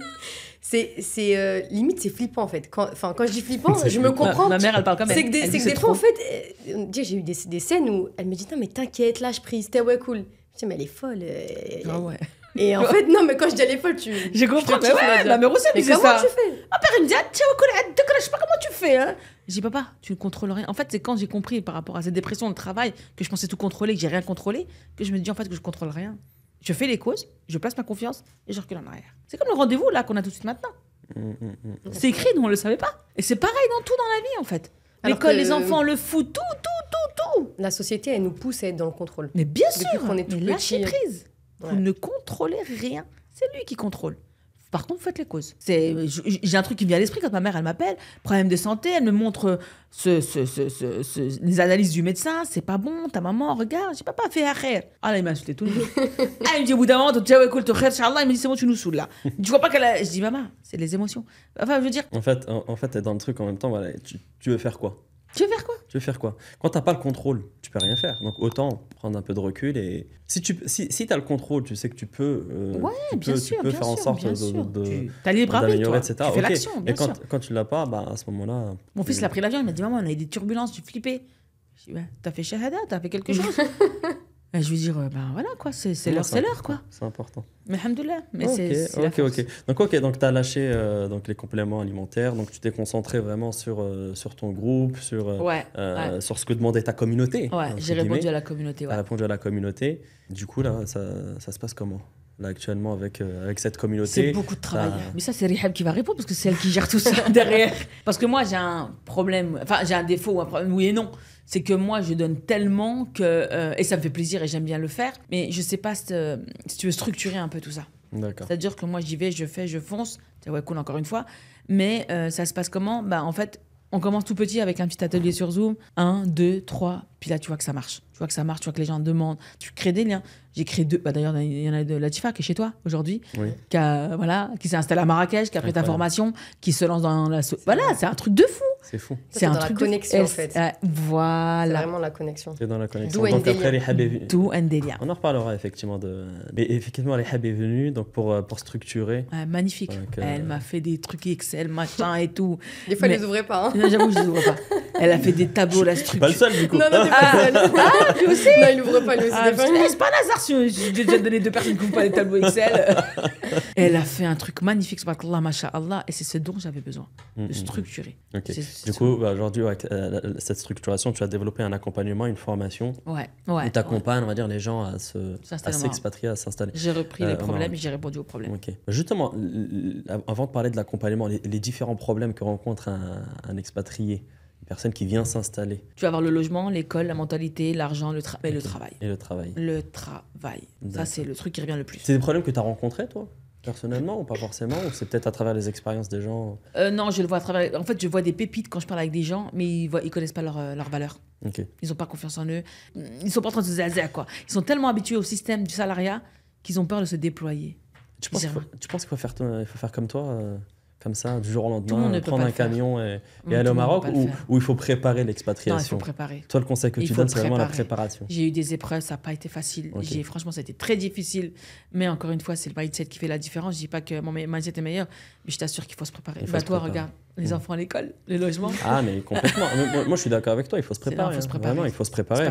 Limite, c'est flippant en fait. Quand je dis flippant, je me comprends. Ma mère, elle parle comme elle. C'est que des fois, en fait, j'ai eu des scènes où elle me dit non, mais t'inquiète, lâche prise, t'es cool. Je dis, mais elle est folle. Ah ouais. Et en fait, non, mais quand je dis elle est folle, j'ai compris. Mais ouais, ma mère aussi, elle me disait ça. Comment tu fais? Mon père, il me dit, je sais pas comment tu fais. Hein. Je dis, papa, tu ne contrôles rien. En fait, c'est quand j'ai compris par rapport à cette dépression de travail, que je pensais tout contrôler, que j'ai rien contrôlé, que je me dis en fait que je contrôle rien. Je fais les causes, je place ma confiance et je recule en arrière. C'est comme le rendez-vous là qu'on a tout de suite maintenant. C'est écrit, nous on le savait pas. Et c'est pareil dans tout dans la vie en fait. L'école, les enfants, le foot, tout. La société, elle nous pousse à être dans le contrôle. Mais bien sûr, qu'on est tout mais lâchez prise. Vous ne contrôlez rien. C'est lui qui contrôle. Par contre, faites les causes. J'ai un truc qui me vient à l'esprit quand ma mère, elle m'appelle, problème de santé, elle me montre les analyses du médecin, c'est pas bon, ta maman, regarde, j'ai papa fait arrêt. Ah là, il m'a insulté tout le monde. Ah, il me dit au bout d'un moment, il me dit c'est bon, tu nous saoules là. Tu vois pas qu'elle a... Je dis maman, c'est les émotions. Enfin, je veux dire... En fait, t'es dans le truc en même temps, voilà, tu veux faire quoi? Tu veux faire quoi? Quand t'as pas le contrôle, tu peux rien faire. Donc autant prendre un peu de recul et si t'as le contrôle, tu sais que tu peux. Tu peux faire en sorte t'as libre arbitre, toi. Etc. Tu fais l'action. Mais quand tu l'as pas, à ce moment-là. Mon fils l'a pris l'avion, il m'a dit maman, on a eu des turbulences, tu flippais. Je dis ouais, t'as fait shahada, t'as fait quelque chose. Et je lui dis voilà quoi, c'est l'heure quoi. C'est important. Mais alhamdoulilah, mais Ok. Donc t'as lâché les compléments alimentaires, donc tu t'es concentré vraiment sur ton groupe, sur ce que demandait ta communauté. Ouais, j'ai répondu à la communauté. T'as répondu à la communauté. Du coup là, ça se passe comment là actuellement avec cette communauté? C'est beaucoup de travail. Mais ça c'est Rihab qui va répondre parce que c'est elle qui gère tout ça derrière. Parce que moi j'ai un problème, enfin j'ai un défaut, un problème, oui et non. C'est que moi, je donne tellement que... et ça me fait plaisir et j'aime bien le faire. Mais je ne sais pas si tu veux structurer un peu tout ça. D'accord. C'est-à-dire que moi, j'y vais, je fais, je fonce. C'est ouais, cool, encore une fois. Mais ça se passe comment? En fait, on commence tout petit avec un petit atelier sur Zoom. 1, 2, 3. Puis là, tu vois que ça marche. Tu vois que les gens demandent. Tu crées des liens. J'ai créé 2. D'ailleurs, il y en a de Latifa qui est chez toi aujourd'hui. Oui. Qui s'est installée à Marrakech, qui a pris ta formation, qui se lance dans la... Voilà, c'est un truc de fou. C'est fou. C'est un truc la connexion en fait. Voilà. C'est vraiment la connexion. C'est dans la connexion. D'où Ndelia. On en reparlera effectivement de. Mais effectivement, Rihab est venue donc pour structurer. Magnifique. Elle m'a fait des trucs Excel, machin et tout. Des fois, elle les ouvrait pas. Non, j'avoue, je les ouvre pas. Elle a fait des tableaux, la structure. Pas le seul du coup. Non, t'es pas le seul. Lui aussi. Non, il ouvre pas lui aussi. C'est pas un hasard si j'ai déjà donné 2 personnes qui n'ouvrent pas les tableaux Excel. Elle a fait un truc magnifique, subhanallah, masha'Allah, et c'est ce dont j'avais besoin, de structurer. Okay. Du coup, aujourd'hui, avec cette structuration, tu as développé un accompagnement, une formation. Ouais. Et t'accompagnes, on va dire, les gens à s'expatrier, à s'installer. J'ai repris les problèmes et j'ai répondu aux problèmes. Okay. Justement, avant de parler de l'accompagnement, les différents problèmes que rencontre un expatrié, une personne qui vient s'installer. Tu vas avoir le logement, l'école, la mentalité, l'argent, le travail. Et le travail. Le travail. Ça, c'est le truc qui revient le plus. C'est des problèmes que tu as rencontrés, toi? personnellement ou pas forcément? Ou c'est peut-être à travers les expériences des gens? Non, je le vois à travers... En fait, je vois des pépites quand je parle avec des gens, mais ils connaissent pas leur valeur. Okay. Ils n'ont pas confiance en eux. Ils sont pas en train de se zazer, quoi. Ils sont tellement habitués au système du salariat qu'ils ont peur de se déployer. Tu penses qu'il faut faire comme toi comme ça, du jour au lendemain, prendre un camion et aller au Maroc, ou il faut préparer l'expatriation? Non, il faut préparer. Toi, le conseil que tu donnes, c'est vraiment la préparation. J'ai eu des épreuves, ça n'a pas été facile. Okay. Franchement, ça a été très difficile. Mais encore une fois, c'est le mindset qui fait la différence. Je ne dis pas que mon mindset est meilleur, mais je t'assure qu'il faut se préparer. Toi, regarde, les enfants à l'école, les logements. Ah, mais complètement. moi, je suis d'accord avec toi, il faut se préparer. Vraiment, il faut se préparer.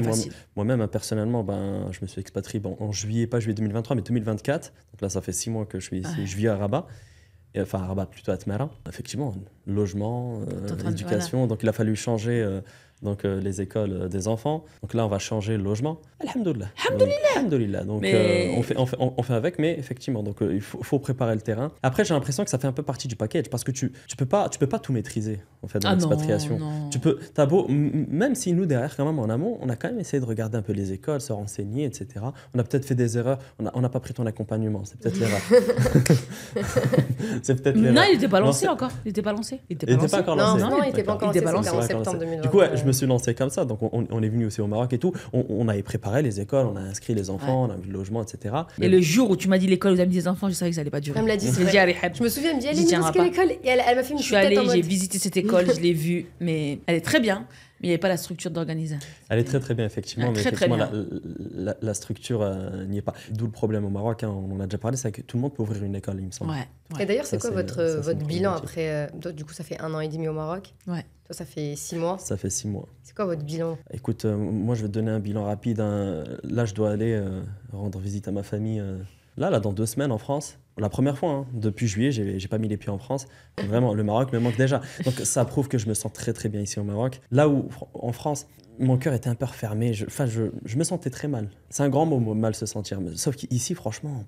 Moi-même, personnellement, je me suis expatrié en juillet, pas juillet 2023, mais 2024. Donc là, ça fait 6 mois que je suis ici. Je vis à Rabat. Enfin, à Rabat, plutôt à Tmara. Effectivement, logement, éducation. Donc, il a fallu changer les écoles des enfants. Donc là, on va changer le logement. Alhamdoulilah. Alhamdoulilah. Donc, on fait avec, mais effectivement, donc, il faut préparer le terrain. Après, j'ai l'impression que ça fait un peu partie du package parce que tu peux pas tout maîtriser en fait, dans l'expatriation. T'as beau, même si nous, derrière, quand même, en amont, on a quand même essayé de regarder un peu les écoles, se renseigner, etc. On a peut-être fait des erreurs. On n'a pas pris ton accompagnement. C'est peut-être l'erreur. C'est peut-être l'erreur. Non, il n'était pas lancé encore. Il n'était pas lancé. Il n'était pas encore lancé. Non, il n'était pas encore lancé. C'était en septembre 2020. Du coup, je me suis lancé comme ça. Donc, on est venu aussi au Maroc et tout. On avait préparé les écoles, on a inscrit les enfants, on a vu le logement, etc. Et le jour où tu m'as dit l'école, vous avez mis des enfants, je savais que ça n'allait pas durer. Elle me l'a dit. Je me souviens, elle me dit, Aline, c'est quelle école? Et elle m'a fait une petite tête en mode. J'ai visité cette école, je l'ai vue, mais elle est très bien. Mais il n'y avait pas la structure d'organisation. Elle est très très bien, effectivement. Mais effectivement, la structure n'y est pas. D'où le problème au Maroc, on en a déjà parlé, c'est que tout le monde peut ouvrir une école, il me semble. Et d'ailleurs, c'est quoi votre bilan après du coup, ça fait 1 an et demi au Maroc. Toi, ça fait 6 mois. Ça fait 6 mois. C'est quoi votre bilan? Écoute, moi, je vais te donner un bilan rapide. Là, je dois aller rendre visite à ma famille. Là, dans 2 semaines en France. La première fois, depuis juillet, j'ai pas mis les pieds en France. Vraiment, le Maroc me manque déjà. Donc ça prouve que je me sens très très bien ici au Maroc. Là où, en France, mon cœur était un peu refermé. Je me sentais très mal. C'est un grand mot, mal se sentir. Sauf qu'ici, franchement,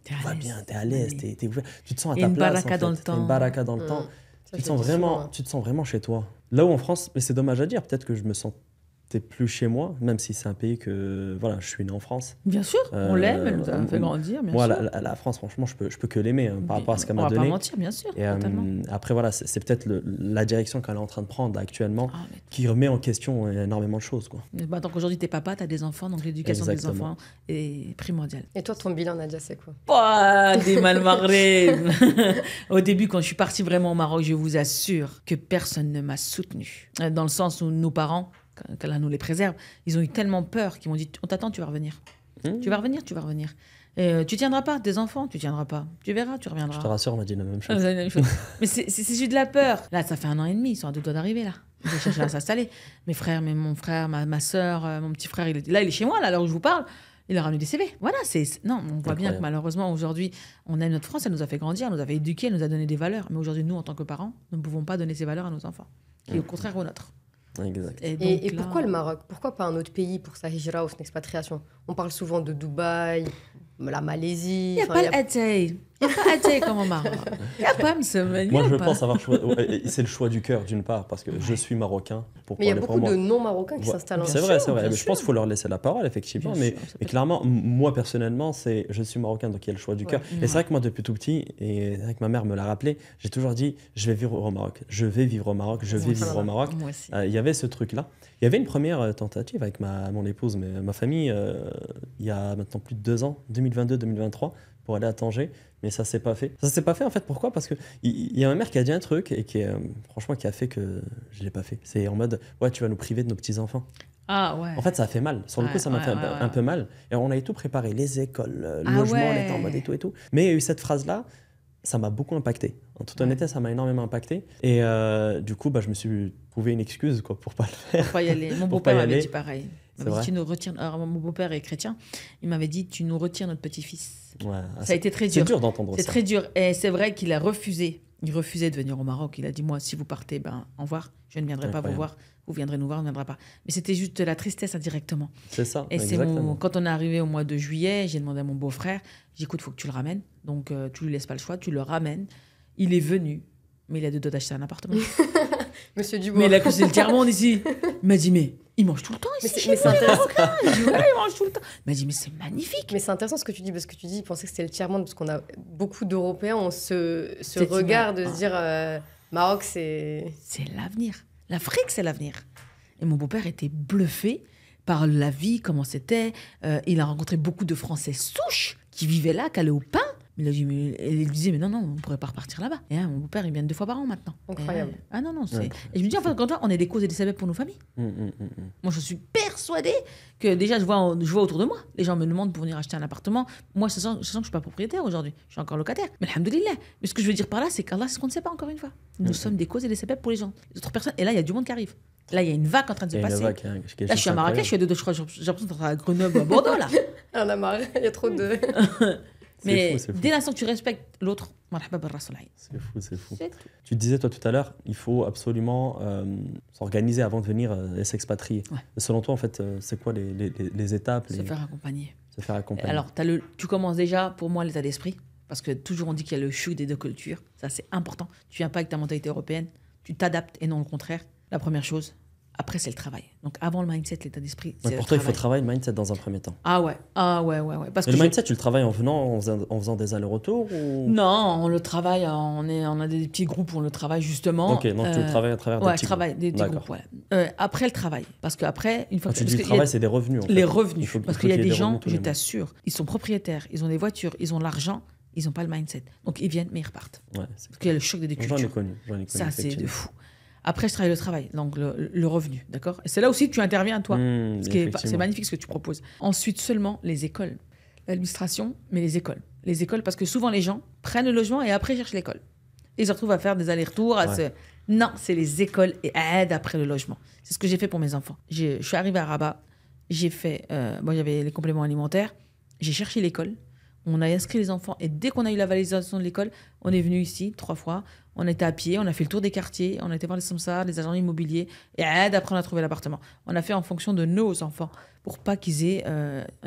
tout va bien, t'es à l'aise, t'es ouvert. Tu te sens à ta place. Baraka dans le temps. Une baraka dans le temps. Tu te sens vraiment chez toi. Là où en France, mais c'est dommage à dire, peut-être que je me sens plus chez moi, même si c'est un pays que je suis né en France. Bien sûr, on l'aime, elle nous a fait grandir, bien sûr. La France, franchement, je peux que l'aimer par rapport à ce qu'elle m'a donné. On va pas mentir, bien sûr. Et après, c'est peut-être la direction qu'elle est en train de prendre actuellement qui remet en question énormément de choses, quoi. Donc aujourd'hui, t'es papa, t'as des enfants, donc l'éducation des enfants est primordiale. Et toi, ton bilan, Nadia, c'est quoi? Des malmarrés. Au début, quand je suis partie vraiment au Maroc, je vous assure que personne ne m'a soutenue. Dans le sens où nos parents, qu'Allah nous les préserve, ils ont eu tellement peur qu'ils m'ont dit on t'attend, tu vas revenir. Tu vas revenir. Tu tiendras pas, tes enfants, tu tiendras pas. Tu verras, tu reviendras. Je te rassure, on m'a dit la même chose. Mais c'est juste de la peur. Là, ça fait 1 an et demi, ils sont à 2 doigts d'arriver là. Ils vont chercher à s'installer. Mon frère, ma soeur, mon petit frère, il est chez moi, là où je vous parle. Il a ramené des CV. Voilà, non, on voit bien que malheureusement, aujourd'hui, on aime notre France, elle nous a fait grandir, elle nous a fait éduquer, elle nous a donné des valeurs. Mais aujourd'hui, nous, en tant que parents, nous ne pouvons pas donner ces valeurs à nos enfants, qui est au contraire au nôtre. Exact. Et pourquoi le Maroc? Pourquoi pas un autre pays pour sa hijra ou son expatriation? On parle souvent de Dubaï, la Malaisie. Il n'y a pas l'Ataï. Il n'y a pas l'Ataï comme au Maroc. Il n'y a pas M. Moi, je pense avoir c'est le choix du cœur, d'une part, parce que je suis marocain. Mais il y a beaucoup de non-marocains qui s'installent en C'est vrai. Mais je pense qu'il faut leur laisser la parole, effectivement. Mais clairement, moi, personnellement, je suis marocain, donc il y a le choix du cœur. Et c'est vrai que moi, depuis tout petit, et avec ma mère me l'a rappelé, j'ai toujours dit, je vais vivre au Maroc. Je vais vivre au Maroc. Il y avait ce truc-là. Il y avait une première tentative avec mon épouse, mais ma famille, il y a maintenant plus de 2 ans, 2022-2023, pour aller à Tanger, mais ça s'est pas fait. Ça s'est pas fait en fait, pourquoi? Parce qu'il y a ma mère qui a dit un truc et franchement qui a fait que je l'ai pas fait. C'est en mode, tu vas nous priver de nos petits-enfants. Ah ouais. En fait, ça a fait mal. Sur le coup, ça m'a fait un peu mal. Et on avait tout préparé, les écoles, le logement, on était en mode et tout. Mais il y a eu cette phrase-là, ça m'a beaucoup impacté. En toute honnêteté, ça m'a énormément impacté. Et du coup, je me suis trouvé une excuse pour pas le faire. Pour pas y aller. Mon beau-père m'avait dit pareil. Tu nous retires... Alors, mon beau-père est chrétien. Il m'avait dit, tu nous retires notre petit-fils. Ça a été très dur. C'est dur d'entendre ça. C'est très dur. Et c'est vrai qu'il a refusé. Il refusait de venir au Maroc. Il a dit, moi, si vous partez, au revoir. Je ne viendrai pas vous voir. Vous viendrez nous voir, on ne viendra pas. Mais c'était juste de la tristesse indirectement. C'est ça, et quand on est arrivé au mois de juillet, j'ai demandé à mon beau-frère, j'ai dit, écoute, il faut que tu le ramènes. Donc, tu lui laisses pas le choix, tu le ramènes. Il est venu, mais il a 2 doigts d'acheter un appartement. Monsieur Dubois. Mais il a cru c'est le tiers-monde ici. Il m'a dit, mais Ils mangent tout le temps ici. Mais c'est intéressant. Je dis, ouais, ils mangent tout le temps. Il m'a dit, mais c'est magnifique. Mais c'est intéressant ce que tu dis, parce que tu dis, ils pensaient que c'était le tiers-monde, parce qu'on a beaucoup d'Européens, on se C'est regarde de une- se dire, Maroc, c'est... C'est l'avenir. L'Afrique, c'est l'avenir. Et mon beau-père était bluffé par la vie, comment c'était. Il a rencontré beaucoup de Français souches qui vivaient là, qui allaient au pain. Il a dit, il lui disait, mais non, on ne pourrait pas repartir là-bas. Et mon beau-père, il vient 2 fois par an maintenant. Incroyable. Ah non, c'est... Ouais. Et je me dis, en fait, quand on est des causes et des sabables pour nos familles. Moi, je suis persuadée que déjà, je vois autour de moi. Les gens me demandent pour venir acheter un appartement. Moi, je sens que je ne suis pas propriétaire aujourd'hui. Je suis encore locataire. Mais alhamdoulilah. Mais ce que je veux dire par là, c'est qu'Allah, c'est ce qu'on ne sait pas encore une fois. Nous sommes des causes et des sabables pour les gens. Les autres personnes. Et là, il y a du monde qui arrive. Là, il y a une vague en train de se passer. Là, je suis à Marrakech, je suis à deux, je crois, j'ai l'impression d'être à Grenoble ou à Bordeaux, là. On en a marre, il y a trop de... Mais c'est fou. dès l'instant que tu respectes l'autre, marhaba bil rasoul ayn. C'est fou. C'est tout. Tu te disais, toi, tout à l'heure, il faut absolument s'organiser avant de venir et s'expatrier. Ouais. Selon toi, en fait, c'est quoi les étapes Se faire accompagner. Se faire accompagner. Alors, tu commences déjà, pour moi, l'état d'esprit. Parce que toujours on dit qu'il y a le choc des deux cultures. Ça, c'est important. Tu viens pas avec ta mentalité européenne. Tu t'adaptes et non le contraire. La première chose. Après, c'est le travail. Donc, avant le mindset, l'état d'esprit, c'est Donc le pour toi, il faut travail. travailler le mindset dans un premier temps. Ah ouais. Parce Et que le mindset, tu le travailles en venant, en faisant des allers-retours ou... Non, on le travaille, on a des petits groupes où on le travaille justement. Ok, donc tu le travailles à travers des Ouais, petits je travaille des D'accord. groupes. Voilà. Après le travail. Parce qu'après, une fois Quand tu parce dis le qu'il y a- travail, c'est des revenus. En fait. les Il revenus. faut- Parce il faut qu'il y a ait des revenus gens, tous je les mois. t'assure, ils sont propriétaires, ils ont des voitures, ils ont l'argent, ils n'ont pas le mindset. Donc ils viennent, mais ils repartent. Ouais, c'est- Parce qu'il y a le choc des deux J'en ai cultures. connu. Ça, c'est de effectivement. fou. Après, je travaille le travail, donc le revenu, d'accord. Et c'est là aussi que tu interviens, toi. Ce qui est c'est Effectivement. magnifique ce que tu proposes. Ensuite, seulement les écoles. L'administration, mais les écoles. Les écoles, parce que souvent les gens prennent le logement et après cherchent l'école. Et ils se retrouvent à faire des allers-retours. Non, c'est les écoles et aide après le logement. C'est ce que j'ai fait pour mes enfants. Je suis arrivée à Rabat, j'ai fait... moi, j'avais les compléments alimentaires. J'ai cherché l'école. On a inscrit les enfants et dès qu'on a eu la validation de l'école, on est venu ici 3 fois. On était à pied, on a fait le tour des quartiers, on a été voir les samsars, les agents immobiliers et après on a trouvé l'appartement. On a fait en fonction de nos enfants pour pas qu'ils aient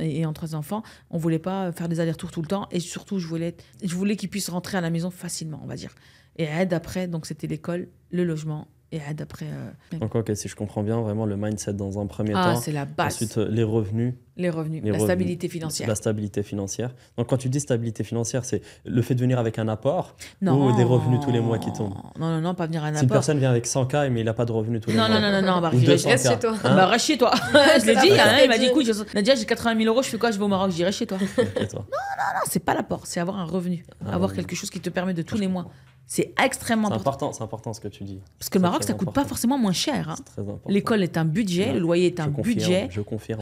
et entre les enfants, on voulait pas faire des allers-retours tout le temps et surtout je voulais qu'ils puissent rentrer à la maison facilement, on va dire. Et après donc c'était l'école, le logement et après Donc, ok, si je comprends bien, vraiment le mindset dans un premier ah, temps. c'est la base. Ensuite, les revenus. Les revenus, Les la revenus, stabilité financière. La stabilité financière. Donc, quand tu dis stabilité financière, c'est le fait de venir avec un apport Non. ou des revenus tous les mois qui tombent. Non, pas venir à un Si une apport. personne vient avec 100K mais il n'a pas de revenus tous les Non, mois. bah, Ou 200K. Reste chez toi. Hein Bah, reste chez toi. Je l'ai la dit, base, hein, il m'a dit. dit, écoute, Nadia, j'ai 80 000 euros, je fais quoi? Je vais au Maroc, je dis, reste chez toi. Et toi Non, c'est pas l'apport, c'est avoir un revenu. Ah, avoir oui. quelque chose qui te permet de tous les mois. C'est extrêmement important. C'est important ce que tu dis. Parce que le Maroc, très ça coûte important. pas forcément moins cher. Hein. C'est très important. L'école est un budget, le loyer est un Je confirme, budget. Je confirme.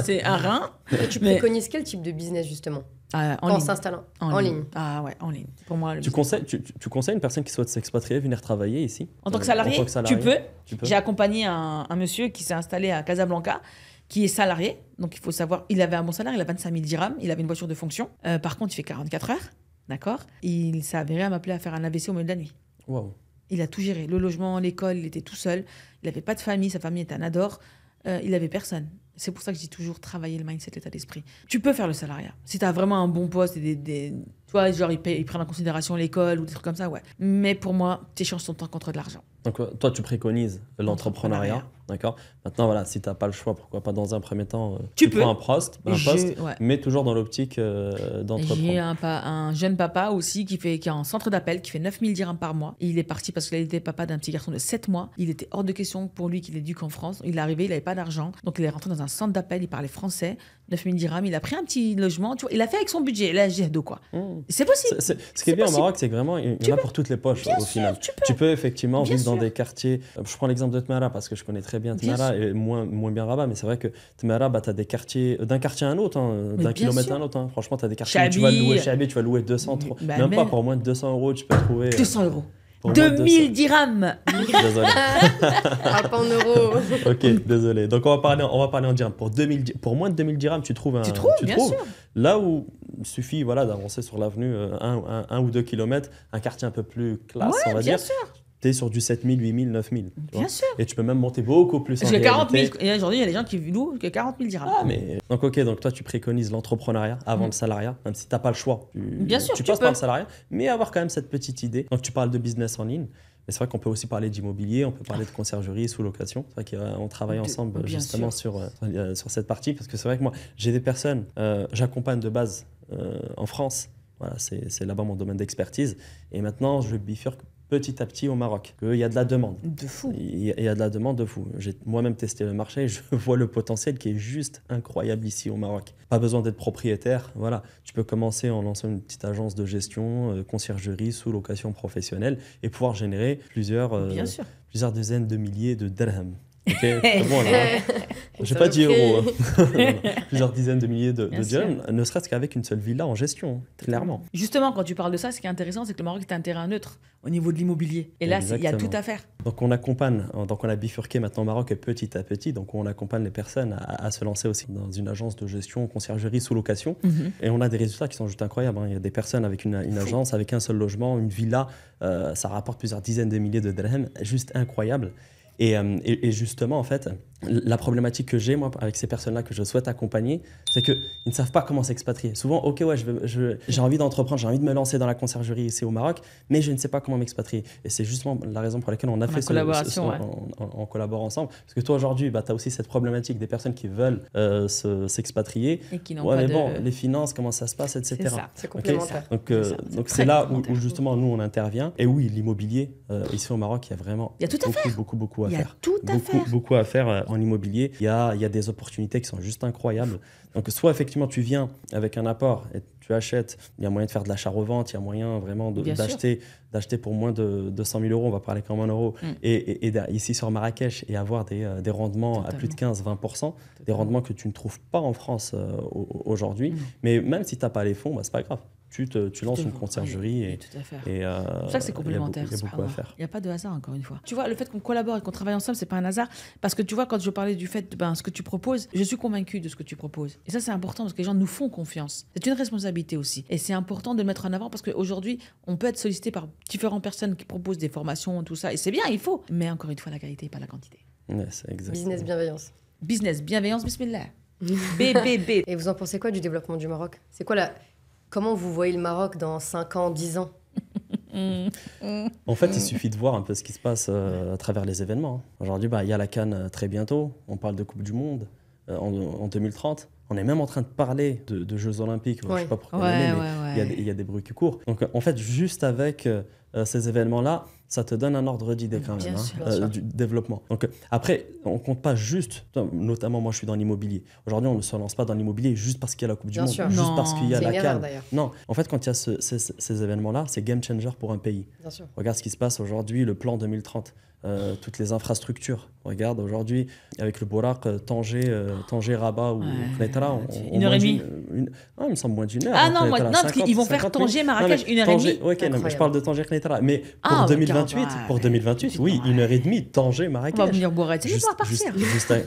C'est un rein. Et tu Mais- préconises quel type de business, justement, En en ligne. s'installant en ligne? Ah ouais, en ligne. Pour moi, le Tu business. conseilles, tu conseilles une personne qui souhaite s'expatrier, venir travailler ici En tant que salarié, En tant que salarié, tu peux. tu peux. J'ai accompagné un monsieur qui s'est installé à Casablanca, qui est salarié. Donc, il faut savoir, il avait un bon salaire, il a 25 000 dirhams, il avait une voiture de fonction. Par contre, il fait 44 heures, d'accord. Il s'est avéré à m'appeler à faire un AVC au milieu de la nuit. Waouh. Il a tout géré, le logement, l'école, il était tout seul. Il n'avait pas de famille, sa famille était un adore. Il n'avait personne. C'est pour ça que je dis toujours travailler le mindset, l'état d'esprit. Tu peux faire le salariat. Si tu as vraiment un bon poste et tu vois, genre ils prennent en considération l'école ou des trucs comme ça, ouais. Mais pour moi, tu échanges ton temps contre de l'argent. Donc, toi, tu préconises l'entrepreneuriat. D'accord. Maintenant, voilà, si tu n'as pas le choix, pourquoi pas dans un premier temps, Tu peux. prends un poste, Ouais. mais toujours dans l'optique J'ai d'entreprendre. un jeune papa aussi qui est en centre d'appel, qui fait 9 000 dirhams par mois. Et il est parti parce qu'il était papa d'un petit garçon de 7 mois. Il était hors de question pour lui qu'il éduque en France. Il est arrivé, il n'avait pas d'argent. Donc il est rentré dans un centre d'appel, il parlait français. 9 000 dirhams, il a pris un petit logement. Tu vois, il a fait avec son budget. Là, j'ai de quoi. Mmh. C'est possible. Ce qui C'est est bien possible. au Maroc, c'est que vraiment, il y en a pour toutes les poches Bien au sûr, final. tu peux. Effectivement Bien vivre dans sûr. des quartiers. Je prends l'exemple de Tmara parce que je connais très bien Bien Tmara et moins bien Rabat, mais c'est vrai que Tmara, bah, tu as des quartiers, d'un quartier à un autre, Mais d'un bien kilomètre sûr. à un autre. Franchement, tu as des quartiers où tu vas louer Chabi, tu vas louer 200, Bah, même pas même. pour moins de 200 euros, tu peux trouver. 200 euros. pour moins de 2000 dirhams. 200. Désolé. Parle pas en euros. Ok, désolé. Donc on va parler en dirhams. Pour moins de 2000 dirhams, tu trouves un. Tu trouves, bien sûr. Là où il suffit d'avancer sur l'avenue 1 ou 2 kilomètres, un quartier un peu plus classe, on va Bien dire, sûr. tu es sur du 7000, 8000, 9000. tu vois. Bien sûr. Et tu peux même monter beaucoup plus en Parce que 40 000. réalité. Et aujourd'hui, il y a des gens qui louent que 40 000 dirhams. Ah, mais... Donc ok, donc toi tu préconises l'entrepreneuriat avant le salariat, même si tu n'as pas le choix. Bien sûr, tu tu passes peux. par le salariat, mais avoir quand même cette petite idée. Donc tu parles de business en ligne. Mais c'est vrai qu'on peut aussi parler d'immobilier, on peut parler de conciergerie, sous-location. C'est vrai qu'on travaille ensemble justement sur cette partie, parce que c'est vrai que moi, j'ai des personnes, j'accompagne de base en France. Voilà, c'est là-bas mon domaine d'expertise. Et maintenant, je bifurque petit à petit au Maroc. Il y a de la demande. De fou. Il y a de la demande de fou. J'ai moi-même testé le marché et je vois le potentiel qui est juste incroyable ici au Maroc. Pas besoin d'être propriétaire. Voilà. Tu peux commencer en lançant une petite agence de gestion, conciergerie, sous-location professionnelle et pouvoir générer plusieurs dizaines de milliers de dirhams. Ok, bon, là, j'ai pas dit euros. Plusieurs dizaines de milliers de dirhams, ne serait-ce qu'avec une seule villa en gestion, clairement. Justement, quand tu parles de ça, ce qui est intéressant, c'est que le Maroc est un terrain neutre au niveau de l'immobilier. Et là, il y a tout à faire. Donc on accompagne, donc on a bifurqué maintenant au Maroc petit à petit, donc on accompagne les personnes à se lancer aussi dans une agence de gestion, conciergerie, sous-location. Et on a des résultats qui sont juste incroyables. Il y a des personnes avec une agence, avec un seul logement, une villa, ça rapporte plusieurs dizaines de milliers de dirhams, juste incroyable. Et justement, en fait, la problématique que j'ai, moi, avec ces personnes-là que je souhaite accompagner, c'est qu'ils ne savent pas comment s'expatrier. Souvent, ok, ouais, j'ai envie d'entreprendre, j'ai envie de me lancer dans la conciergerie ici au Maroc, mais je ne sais pas comment m'expatrier. Et c'est justement la raison pour laquelle on a fait on collabore ensemble. Parce que toi, aujourd'hui, tu as aussi cette problématique des personnes qui veulent s'expatrier. Et qui n'ont pas de... bon, les finances, comment ça se passe, etc. C'est ça, c'est complémentaire. Donc c'est là où justement, nous, on intervient. Et oui, l'immobilier, ici au Maroc, il y a vraiment beaucoup à faire. Beaucoup à faire en immobilier. Il y a des opportunités qui sont juste incroyables. Donc, soit effectivement, tu viens avec un apport et tu achètes, il y a moyen de faire de l'achat-revente, il y a moyen vraiment d'acheter pour moins de 100 000 euros, on va parler comme en euros, et ici sur Marrakech, et avoir des rendements à plus de 15-20%, des rendements que tu ne trouves pas en France aujourd'hui. Mais même si tu n'as pas les fonds, c'est pas grave. Tu lances une conciergerie tout à fait. C'est pour ça que c'est complémentaire. Il y a beaucoup à faire. Il n'y a pas de hasard, encore une fois. Tu vois, le fait qu'on collabore et qu'on travaille ensemble, c'est pas un hasard. Parce que tu vois, quand je parlais du fait de ce que tu proposes, je suis convaincue de ce que tu proposes. Et ça, c'est important parce que les gens nous font confiance. C'est une responsabilité aussi. Et c'est important de le mettre en avant parce qu'aujourd'hui, on peut être sollicité par différentes personnes qui proposent des formations, tout ça. Et c'est bien, il faut. Mais encore une fois, la qualité, pas la quantité. Ouais, c'est exactement. Business bienveillance. Business bienveillance, bismillah. BBB. Et vous en pensez quoi du développement du Maroc ? C'est quoi Comment vous voyez le Maroc dans 5 ans, 10 ans ? En fait, il suffit de voir un peu ce qui se passe à travers les événements. Aujourd'hui, il y a la CAN très bientôt. On parle de Coupe du Monde en 2030. On est même en train de parler de Jeux Olympiques. Je ne sais pas pour quelle année, mais il y a des bruits qui courent. Donc, en fait, juste avec ces événements-là, ça te donne un ordre d'idée quand même du développement. Donc, après, on ne compte pas juste, notamment moi je suis dans l'immobilier. Aujourd'hui, on ne se lance pas dans l'immobilier juste parce qu'il y a la Coupe du Monde, juste parce qu'il y a la CAN. Non, en fait, quand il y a ces événements-là, c'est game changer pour un pays. Bien sûr. Regarde ce qui se passe aujourd'hui, le plan 2030. Toutes les infrastructures. Regarde, aujourd'hui, avec le Bouraq, Tanger, Rabat ou Knetra, une heure et demie. Il me semble moins d'une heure. Ah non, parce qu'ils vont faire Tanger, Marrakech, une heure et demie. Ok, je parle de Tanger, Knetra. Mais pour 2028, oui, une heure et demie, Tanger, Marrakech. On va venir boire et on va partir.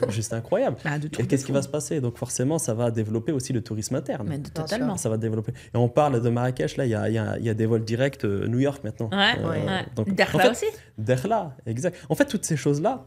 Juste incroyable. Et qu'est-ce qui va se passer ? Donc forcément, ça va développer aussi le tourisme interne. Mais totalement. Ça va développer. Et on parle de Marrakech, là, il y a des vols directs New York maintenant. Dakhla aussi. Dakhla, exact. En fait, toutes ces choses-là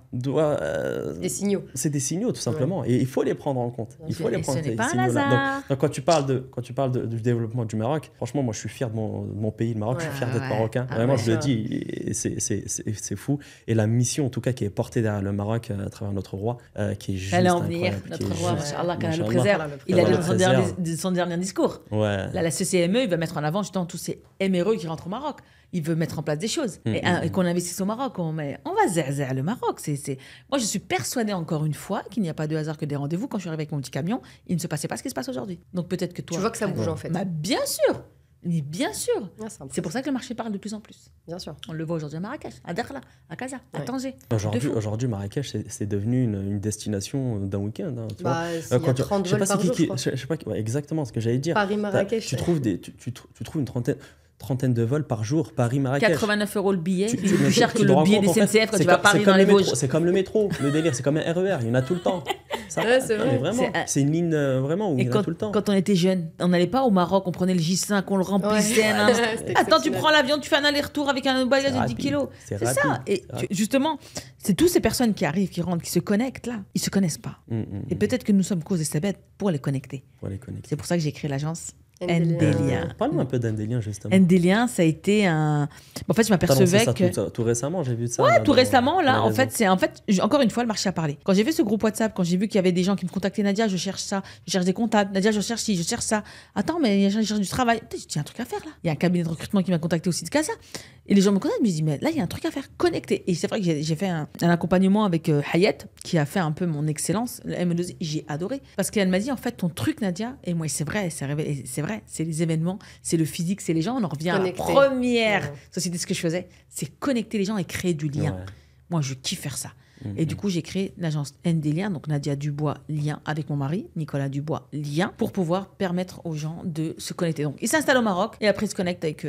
des signaux. C'est des signaux, tout simplement. Et il faut les prendre en compte. Il faut les prendre. Ce n'est pas un hasard. Donc, quand tu parles du développement du Maroc, franchement, moi, je suis fier de mon pays, le Maroc. Je suis fier d'être marocain. Vraiment, je le dis. C'est fou. Et la mission, en tout cas, qui est portée derrière le Maroc à travers notre roi, qui est juste incroyable. Notre roi, machallah, qu'Allah le préserve. Il a dit dans son dernier discours. Là, la CCME, il va mettre en avant justement tous ces MRE qui rentrent au Maroc. Il veut mettre en place des choses et qu'on investisse au Maroc. On va zérer le Maroc. Moi, je suis persuadée encore une fois qu'il n'y a pas de hasard que des rendez-vous. Quand je suis arrivée avec mon petit camion, il ne se passait pas ce qui se passe aujourd'hui. Donc peut-être que toi... Tu vois que ça bouge en fait. Bien sûr. Mais bien sûr. C'est pour ça que le marché parle de plus en plus. Bien sûr. On le voit aujourd'hui à Marrakech, à Dakhla, à Casa, à Tanger. Aujourd'hui, Marrakech, c'est devenu une destination d'un week-end. Hein, il y a 30 vols par jour, je sais pas, exactement ce que j'allais dire. Paris-Marrakech. Tu trouves une trentaine de vols par jour, Paris-Marrakech. 89 € le billet, c'est plus cher que le billet des SNCF quand tu vas à Paris dans les Vosges. C'est comme le métro, le délire, c'est comme un RER, il y en a tout le temps. C'est vrai. Vraiment, c'est une ligne vraiment où il y en a tout le temps. Quand on était jeune, on n'allait pas au Maroc, on prenait le J5, on le remplissait. Attends, tu prends l'avion, tu fais un aller-retour avec un bagage de 10 kilos. C'est ça. Et justement, c'est toutes ces personnes qui arrivent, qui rentrent, qui se connectent là. Ils ne se connaissent pas. Et peut-être que nous sommes cause des bêtes pour les connecter. C'est pour ça que j'ai créé l'agence Endelien. Parle-moi un peu d'Endelien, justement. Endelien, ça a été un... En fait, je m'apercevais que... Tout récemment, j'ai vu ça. Ouais, tout récemment, là, en fait, encore une fois, le marché a parlé. Quand j'ai fait ce groupe WhatsApp, quand j'ai vu qu'il y avait des gens qui me contactaient, Nadia, je cherche ça, je cherche des comptables, Nadia, je cherche ci, je cherche ça. Attends, mais il y a des gens qui cherchent du travail. Il y a un truc à faire, là. Il y a un cabinet de recrutement qui m'a contacté aussi de Casa. Et les gens me contactent, je me dis, mais là, il y a un truc à faire, connecter. Et c'est vrai que j'ai fait un accompagnement avec Hayat, qui a fait un peu mon excellence, le M2, j'ai adoré. Parce qu'elle m'a dit, en fait, ton truc, Nadia, et moi, c'est vrai, c'est les événements, c'est le physique, c'est les gens. On en revient connecter. À la première société, ce que je faisais, c'est connecter les gens et créer du lien. Ouais. Moi, je kiffe faire ça. Et du coup, j'ai créé l'agence Endelien, donc Nadia Dubois Lien avec mon mari, Nicolas Dubois Lien, pour pouvoir permettre aux gens de se connecter. Donc, ils s'installent au Maroc et après, ils se connectent avec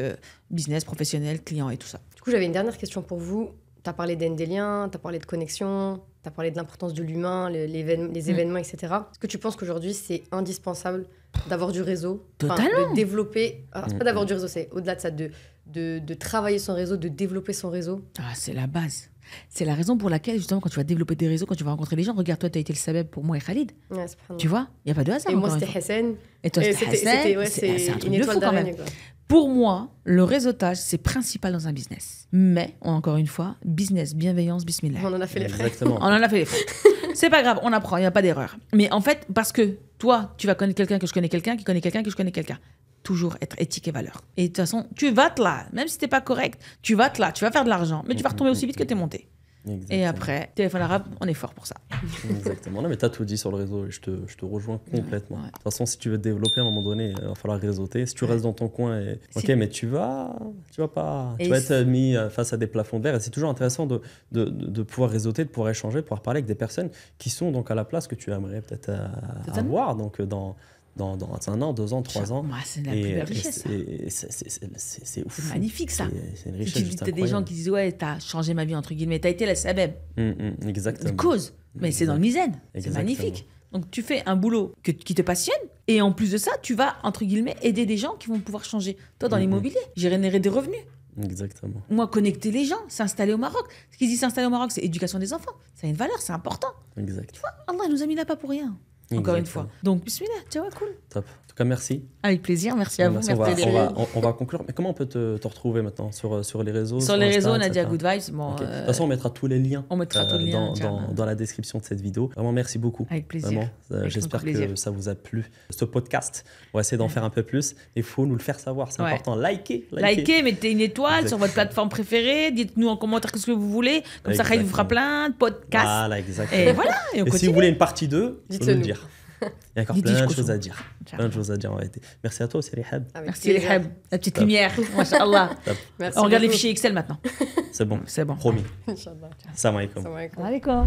business, professionnel, clients et tout ça. Du coup, j'avais une dernière question pour vous. Tu as parlé d'Endelien, tu as parlé de connexion, tu as parlé de l'importance de l'humain, les événements, etc. Est-ce que tu penses qu'aujourd'hui, c'est indispensable d'avoir du réseau? Totalement. De développer... Alors, c'est pas d'avoir du réseau, c'est au-delà de ça, de travailler son réseau, de développer son réseau. Ah, c'est la base. C'est la raison pour laquelle, justement, quand tu vas développer des réseaux, quand tu vas rencontrer les gens, regarde, toi, tu as été le sabeb pour moi et Khalid. Ouais, tu vois, il n'y a pas de hasard. Et moi, c'était Hassan. Et toi, c'était Hassan. C'est un truc de fou, quand même. Quoi. Pour moi, le réseautage, c'est principal dans un business. Mais, encore une fois, business, bienveillance, bismillah. On en a fait les frais. Exactement. On en a fait les frais. C'est pas grave, on apprend, il n'y a pas d'erreur. Mais en fait, parce que toi, tu vas connaître quelqu'un que je connais quelqu'un, qui connaît quelqu'un que je connais quelqu'un. Toujours être éthique et valeur. Et de toute façon, tu vas te là, même si t'es pas correct, tu vas te là, tu vas faire de l'argent, mais tu vas retomber aussi vite que t'es monté. Exactement. Et après, téléphone arabe, on est fort pour ça. Exactement. Non, mais tu as tout dit sur le réseau et je te rejoins complètement. Ouais. De toute façon, si tu veux te développer, à un moment donné, il va falloir réseauter. Si tu restes dans ton coin, ok, mais tu vas être mis face à des plafonds de verre. Et c'est toujours intéressant de pouvoir réseauter, de pouvoir échanger, de pouvoir parler avec des personnes qui sont donc à la place que tu aimerais peut-être avoir. Donc, dans 1 an, 2 ans, 3 ans. Moi, c'est la plus belle richesse. C'est ouf. C'est magnifique, ça. C'est une richesse. Tu as des gens qui disent, ouais, t'as changé ma vie, entre guillemets. T'as été la sabeb. Exactement. Une cause. Mais c'est dans le misaine. C'est magnifique. Donc, tu fais un boulot qui te passionne. Et en plus de ça, tu vas, entre guillemets, aider des gens qui vont pouvoir changer. Toi, dans l'immobilier, générer des revenus. Exactement. Moi, connecter les gens, s'installer au Maroc. Ce qu'ils disent s'installer au Maroc, c'est éducation des enfants. Ça a une valeur, c'est important. Exact. Tu vois, Allah nous a mis là pas pour rien. Encore une fois. Donc, bismillah, tu vois, cool. Top. En tout cas, merci. Avec plaisir, merci à vous. Merci on va conclure. Mais comment on peut te retrouver maintenant sur les réseaux? Sur les réseaux, Nadia Good Vibes. Bon, okay. De toute façon, on mettra tous les liens, dans la description de cette vidéo. Vraiment, merci beaucoup. Avec plaisir. J'espère que ça vous a plu. Ce podcast, on va essayer d'en faire un peu plus. Il faut nous le faire savoir, c'est important. Likez, mettez une étoile sur votre plateforme préférée. Dites-nous en commentaire ce que vous voulez. Comme ça, Khalid vous fera plein de podcasts. Voilà, exactement. Et voilà. Et si vous voulez une partie 2, dites-le nous. Il y a encore plein de choses à dire. Plein de choses à dire en réalité. Merci à toi aussi, Rihab. Merci, Rihab. La petite lumière. Masha'Allah. On regarde les fichiers Excel maintenant. C'est bon. C'est bon. Promis. Inch'Allah. Salam alaikum. Alaikum.